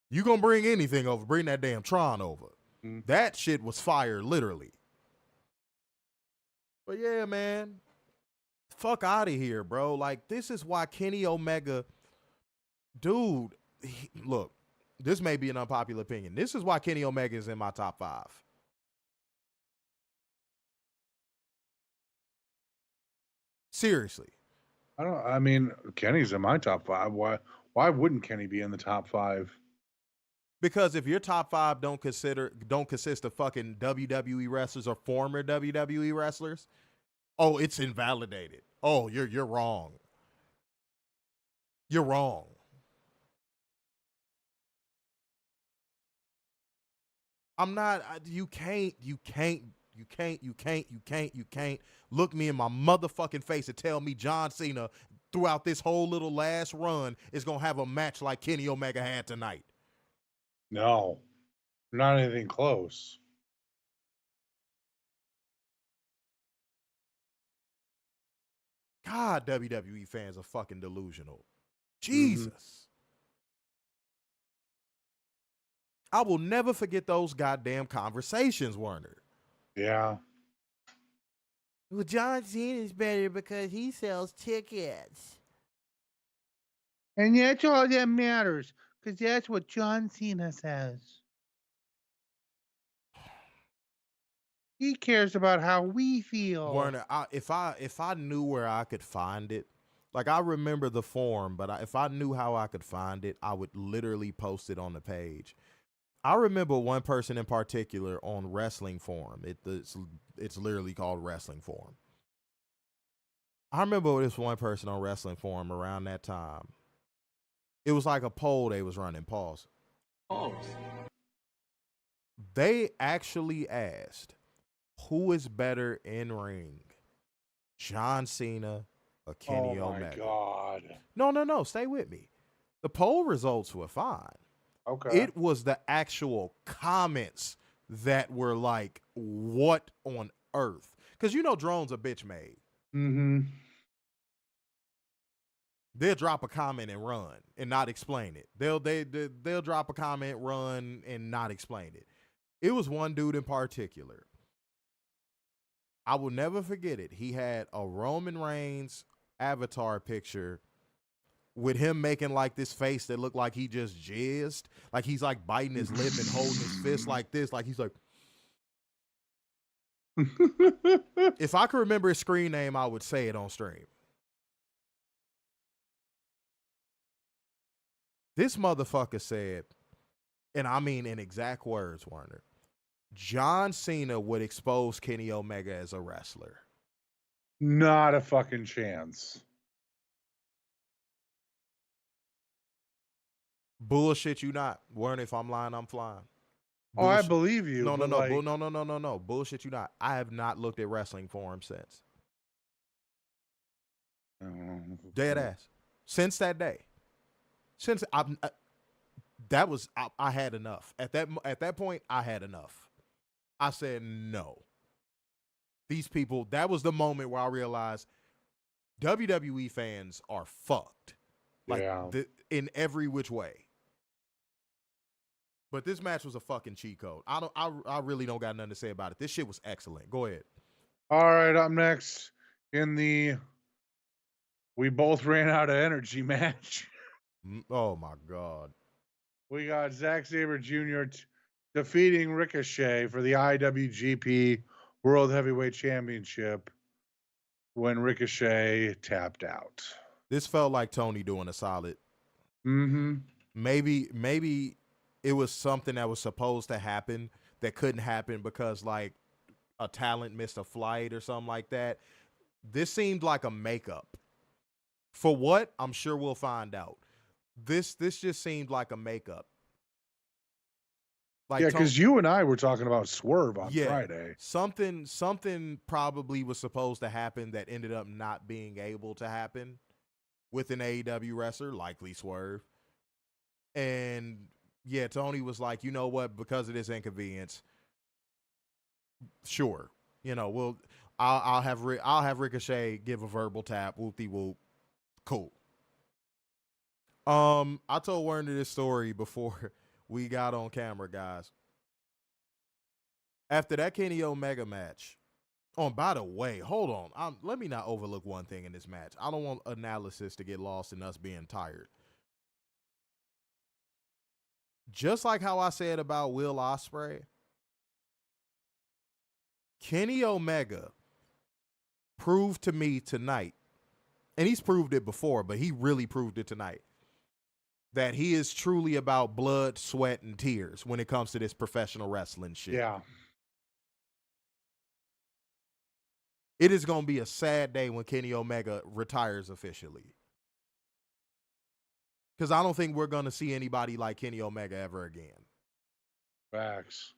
You gonna bring anything over, bring that damn Tron over. Mm. That shit was fire, literally. But yeah, man. Fuck out of here, bro. Like, this is why Kenny Omega, dude, look, this may be an unpopular opinion. This is why Kenny Omega is in my top 5. Seriously. I mean, Kenny's in my top 5. Why wouldn't Kenny be in the top 5? Because if your top 5 don't consist of fucking WWE wrestlers or former WWE wrestlers, oh, it's invalidated. Oh, you're wrong. You're wrong. I'm not. You can't look me in my motherfucking face and tell me John Cena throughout this whole little last run is gonna have a match like Kenny Omega had tonight. No, not anything close. God, WWE fans are fucking delusional. Jesus. Mm-hmm. I will never forget those goddamn conversations, Werner. Yeah. Well, John Cena's better because he sells tickets. And that's all that matters, because that's what John Cena says. He cares about how we feel. Werner, if I knew where I could find it, like I remember the forum, but if I knew how I could find it, I would literally post it on the page. I remember one person in particular on Wrestling Forum. It's literally called Wrestling Forum. I remember this one person on Wrestling Forum around that time. It was like a poll they was running. Pause. They actually asked, who is better in ring, John Cena or Kenny Omega? Oh, my God. No. Stay with me. The poll results were fine. Okay. It was the actual comments that were like, what on earth? Because drones are bitch made. Mm-hmm. they'll drop a comment and run and not explain it. They'll drop a comment, run, and not explain it. It was one dude in particular. I will never forget it. He had a Roman Reigns avatar picture with him making like this face that looked like he just jizzed. Like he's like biting his lip and holding his fist like this. Like he's like. If I could remember his screen name, I would say it on stream. This motherfucker said, and I mean in exact words, Warner, John Cena would expose Kenny Omega as a wrestler. Not a fucking chance. Bullshit you not. Warner, if I'm lying, I'm flying. Oh, I believe you. No. Like... No. Bullshit you not. I have not looked at wrestling for him since. Dead ass. Since that day. Since I had enough. At that point, I had enough. I said no. These people, that was the moment where I realized WWE fans are fucked. Like in every which way. But this match was a fucking cheat code. I really don't got nothing to say about it. This shit was excellent. Go ahead. All right, up next in the we both ran out of energy match. Oh my God. We got Zack Sabre Jr. Defeating Ricochet for the IWGP World Heavyweight Championship when Ricochet tapped out. This felt like Tony doing a solid. Mm-hmm. Maybe it was something that was supposed to happen that couldn't happen because like a talent missed a flight or something like that. This seemed like a makeup. For what? I'm sure we'll find out. This just seemed like a makeup. Like because you and I were talking about Swerve on Friday. Something probably was supposed to happen that ended up not being able to happen with an AEW wrestler, likely Swerve. And yeah, Tony was like, you know what? Because of this inconvenience, sure, I'll have Ricochet give a verbal tap, whoop-de-whoop, cool. I told Werner this story before we got on camera, guys. After that Kenny Omega match, by the way, hold on. Let me not overlook one thing in this match. I don't want analysis to get lost in us being tired. Just like how I said about Will Ospreay, Kenny Omega proved to me tonight, and he's proved it before, but he really proved it tonight, that he is truly about blood, sweat, and tears when it comes to this professional wrestling shit. Yeah. It is going to be a sad day when Kenny Omega retires officially. Because I don't think we're going to see anybody like Kenny Omega ever again. Facts.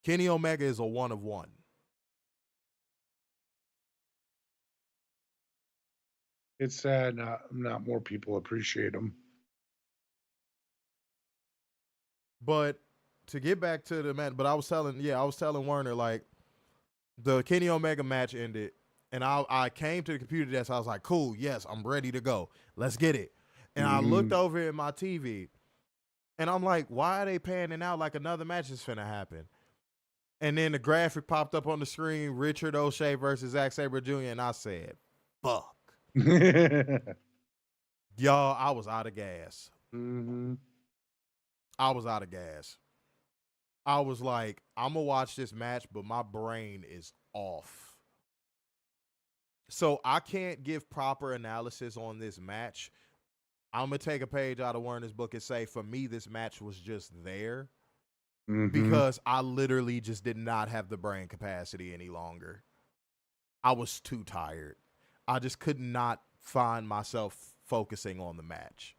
Kenny Omega is a one of one. It's sad not more people appreciate him. But to get back to the match, but I was telling Werner, like, the Kenny Omega match ended, and I came to the computer desk. I was like, cool, yes, I'm ready to go. Let's get it. And I looked over at my TV, and I'm like, why are they panning out like another match is finna happen? And then the graphic popped up on the screen, Richard O'Shea versus Zack Sabre Jr., and I said, fuck. Y'all, I was out of gas. Mm-hmm. I was out of gas. I was like, I'm going to watch this match, but my brain is off. So I can't give proper analysis on this match. I'm going to take a page out of Werner's book and say, for me, this match was just there because I literally just did not have the brain capacity any longer. I was too tired. I just could not find myself focusing on the match.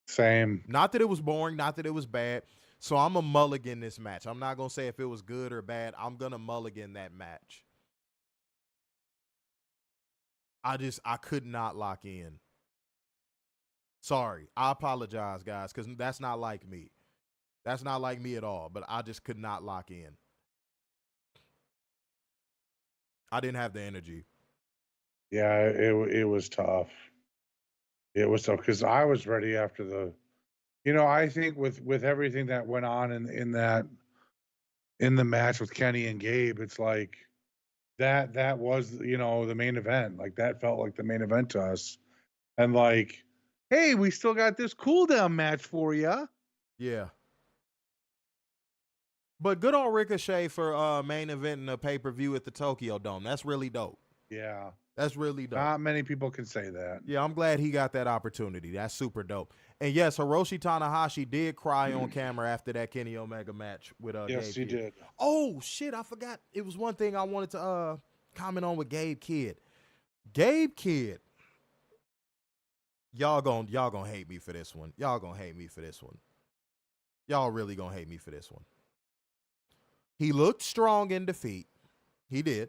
Same. Not that it was boring, not that it was bad. So I'm a mulligan this match. I'm not going to say if it was good or bad. I'm going to mulligan that match. I could not lock in. Sorry. I apologize, guys, because that's not like me. That's not like me at all, but I just could not lock in. I didn't have the energy. Yeah, it was tough. It was tough because I was ready after the, I think with everything that went on in the match with Kenny and Gabe, it's like that was the main event. Like that felt like the main event to us, and like, hey, we still got this cool down match for you. Yeah. But good on Ricochet for main eventing a pay-per-view at the Tokyo Dome. That's really dope. Yeah. That's really dope. Not many people can say that. Yeah, I'm glad he got that opportunity. That's super dope. And yes, Hiroshi Tanahashi did cry on camera after that Kenny Omega match with yes, Gabe he Kidd. did. Oh shit, I forgot. It was one thing I wanted to comment on with Gabe Kidd. Gabe Kidd. Y'all gonna hate me for this one. Y'all gonna hate me for this one. Y'all really gonna hate me for this one. He looked strong in defeat. He did.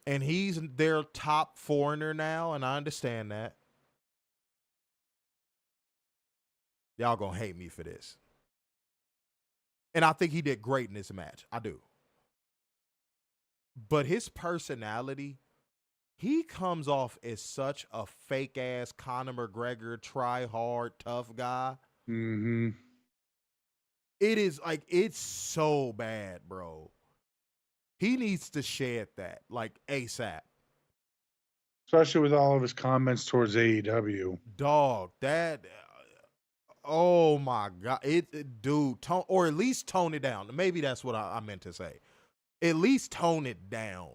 And he's their top foreigner now, and I understand that. Y'all gonna hate me for this. And I think he did great in this match. I do. But his personality, he comes off as such a fake-ass Conor McGregor, try-hard, tough guy. Mm-hmm. It is like, it's so bad, bro. He needs to shed that, like, ASAP. Especially with all of his comments towards AEW. Dog, that, oh my God. Dude, or at least tone it down. Maybe that's what I meant to say. At least tone it down.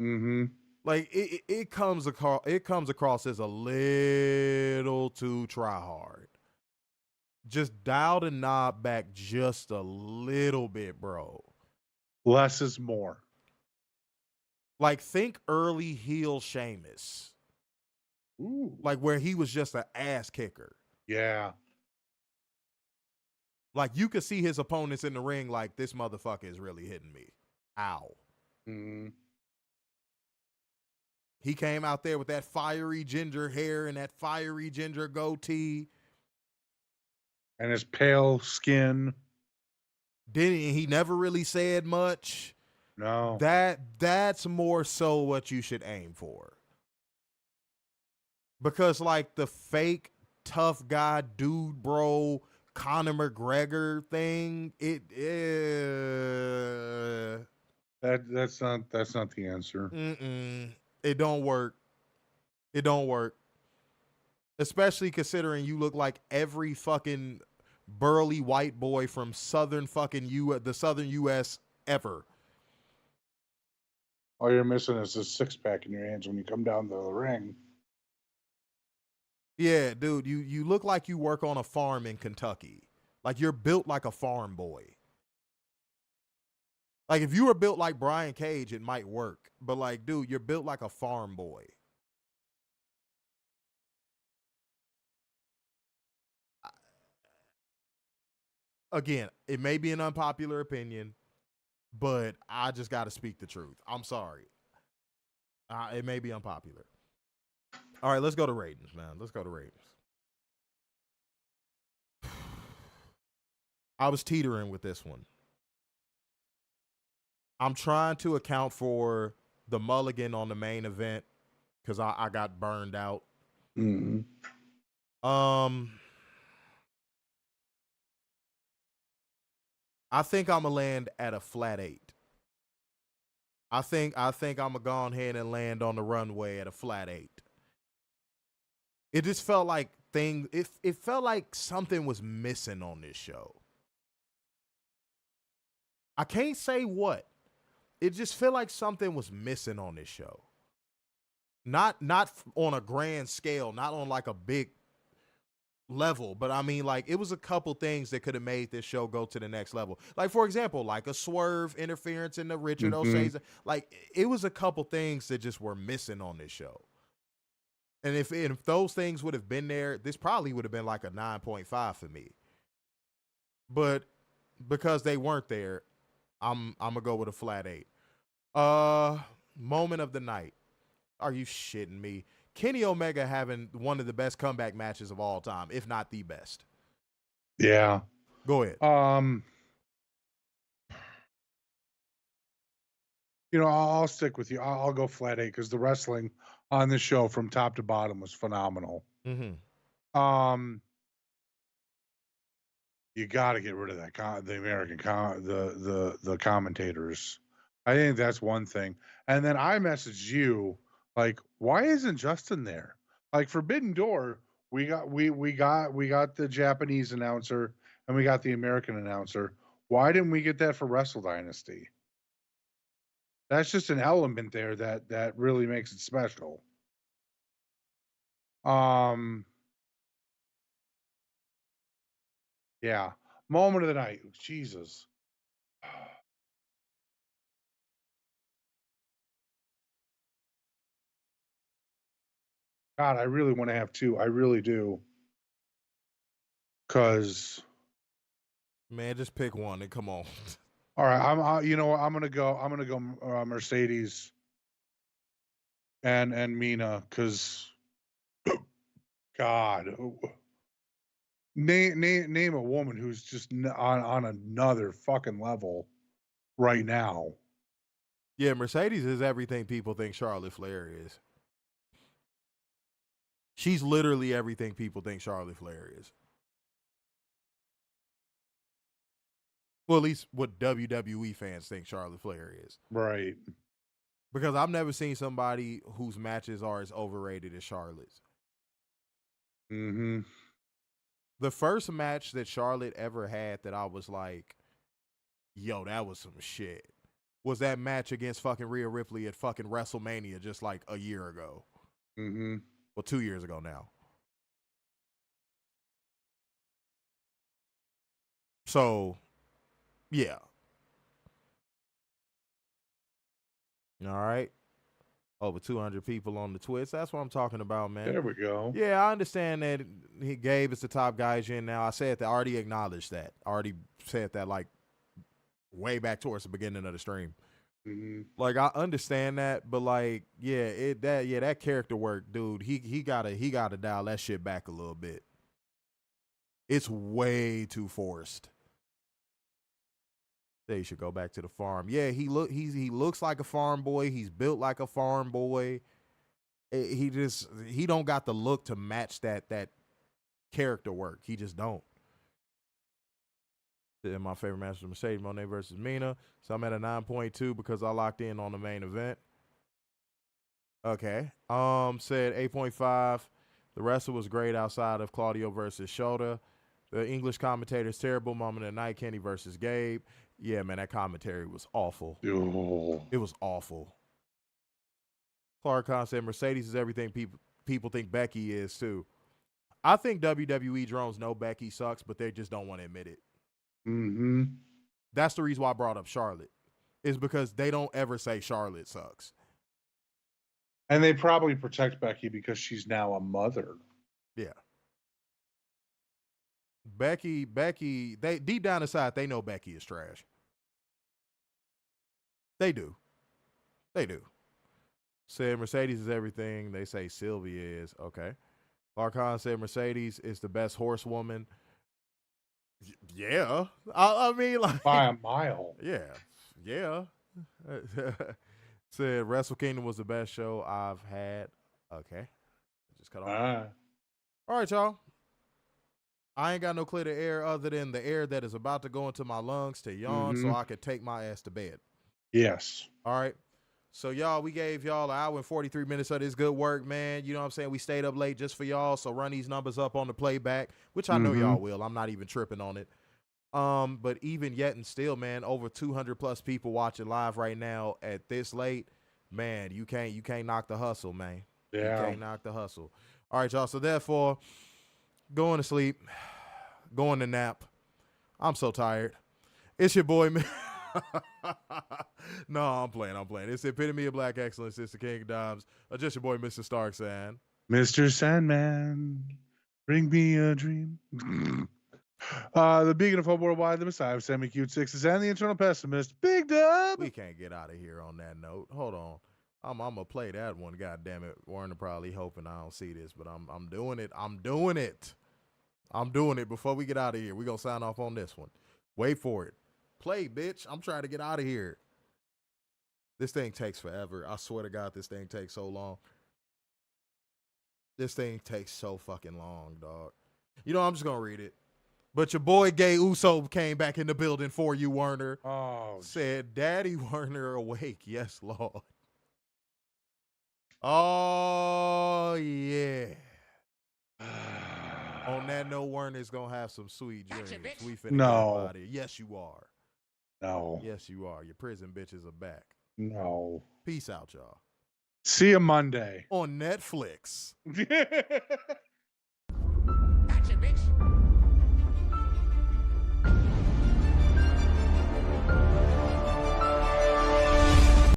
Mm-hmm. Like, it comes across as a little too try hard. Just dial the knob back just a little bit, bro. Less is more. Like, think early heel Sheamus. Ooh. Like, where he was just an ass kicker. Yeah. Like, you could see his opponents in the ring like, this motherfucker is really hitting me. Ow. Mm-hmm. He came out there with that fiery ginger hair and that fiery ginger goatee. And his pale skin. He never really said much. No. That's more so what you should aim for. Because, like, the fake tough guy dude bro Conor McGregor thing, that's not the answer. It don't work. It don't work. Especially considering you look like every fucking burly white boy from the southern U.S. ever. All you're missing is a six-pack in your hands when you come down the ring. Yeah, dude, you look like you work on a farm in Kentucky. Like, you're built like a farm boy. Like, if you were built like Brian Cage, it might work. But, like, dude, you're built like a farm boy. Again, it may be an unpopular opinion, but I just got to speak the truth. I'm sorry. It may be unpopular. All right, let's go to ratings, man. Let's go to ratings. I was teetering with this one. I'm trying to account for the mulligan on the main event because I got burned out. Mm-hmm. I think I'm gonna land at a flat 8. I think I'm gonna go ahead and land on the runway at a flat 8. It just felt like it felt like something was missing on this show. I can't say what. It just felt like something was missing on this show. Not on a grand scale, not on like a big level, but I mean, like, it was a couple things that could have made this show go to the next level. Like, for example, like a swerve interference in the Richard O'Shea's. Like, it was a couple things that just were missing on this show. And if those things would have been there, this probably would have been like a 9.5 for me. But because they weren't there, I'm gonna go with a flat 8. Moment of the night. Are you shitting me? Kenny Omega having one of the best comeback matches of all time, if not the best. Yeah. Go ahead. I'll stick with you. I'll go flat 8 because the wrestling on this show from top to bottom was phenomenal. Mm-hmm. You got to get rid of that the American the commentators. I think that's one thing. And then I messaged you like, why isn't Justin there? Like Forbidden Door, we got the Japanese announcer and we got the American announcer. Why didn't we get that for Wrestle Dynasty? That's just an element there that really makes it special. Yeah. Moment of the night. Jesus. God, I really want to have 2. I really do. Cause Man, just pick one and come on. all right, I'm gonna go Mercedes and Mina, cause God, name a woman who's just on another fucking level right now. Yeah, Mercedes is everything people think Charlotte Flair is. She's literally everything people think Charlotte Flair is. Well, at least what WWE fans think Charlotte Flair is. Right. Because I've never seen somebody whose matches are as overrated as Charlotte's. Mm-hmm. The first match that Charlotte ever had that I was like, yo, that was some shit, was that match against fucking Rhea Ripley at fucking WrestleMania just like a year ago. Mm-hmm. Well, 2 years ago now. So, yeah. All right. Over 200 people on the Twitch. That's what I'm talking about, man. There we go. Yeah, I understand that Gabe is the top guy in now. I said that. I already acknowledged that. I already said that like way back towards the beginning of the stream. Mm-hmm. Like I understand that, but like, that character work, dude. He gotta dial that shit back a little bit. It's way too forced. They should go back to the farm. Yeah, he looks like a farm boy. He's built like a farm boy. He don't got the look to match that character work. He just don't. My favorite match was Mercedes Moné versus Mina. So I'm at a 9.2 because I locked in on the main event. Okay. Said 8.5. The wrestler was great outside of Claudio versus Shota. The English commentator is terrible. Moment of the night, Kenny versus Gabe. Yeah, man, that commentary was awful. Oh. It was awful. Clark Khan said Mercedes is everything people think Becky is too. I think WWE drones know Becky sucks, but they just don't want to admit it. Mm-hmm. That's the reason why I brought up Charlotte, is because they don't ever say Charlotte sucks. And they probably protect Becky because she's now a mother. Yeah. Becky, they deep down inside, they know Becky is trash. They do. Said Mercedes is everything. They say Sylvia is. Okay. Larkhan said Mercedes is the best horsewoman. Yeah. I mean, like. By a mile. Yeah. Said Wrestle Kingdom was the best show I've had. Okay. Just cut off. All right, y'all. I ain't got no clear to air other than the air that is about to go into my lungs to yawn so I could take my ass to bed. Yes. All right. So, y'all, we gave y'all an hour and 43 minutes of this good work, man. You know what I'm saying? We stayed up late just for y'all, so run these numbers up on the playback, which I know y'all will. I'm not even tripping on it. But even yet and still, man, over 200-plus people watching live right now at this late. Man, you can't knock the hustle, man. Yeah. You can't knock the hustle. All right, y'all. So, therefore, going to sleep, going to nap. I'm so tired. It's your boy, man. No, I'm playing. It's the epitome of black excellence. It's the King of Dimes. Just your boy, Mr. Stark, saying, Mr. Sandman, bring me a dream. The beacon of hope worldwide, the Messiah of semi-cute sixes, and the eternal pessimist, Big Dub. We can't get out of here on that note. Hold on. I'm gonna play that one. God damn it. Warner probably hoping I don't see this, but I'm doing it. I'm doing it before we get out of here. We're gonna sign off on this one. Wait for it. Play, bitch. I'm trying to get out of here. This thing takes forever. I swear to God, this thing takes so long. This thing takes so fucking long, dog. You know, I'm just going to read it. But your boy Gay Uso came back in the building for you, Werner. Oh, said, Daddy Werner awake. Yes, Lord. Oh, yeah. On that note, Werner's going to have some sweet dreams. We finna get up out of here. Yes, you are. No. Yes, you are. Your prison bitches are back. No. Peace out, y'all. See you Monday. On Netflix.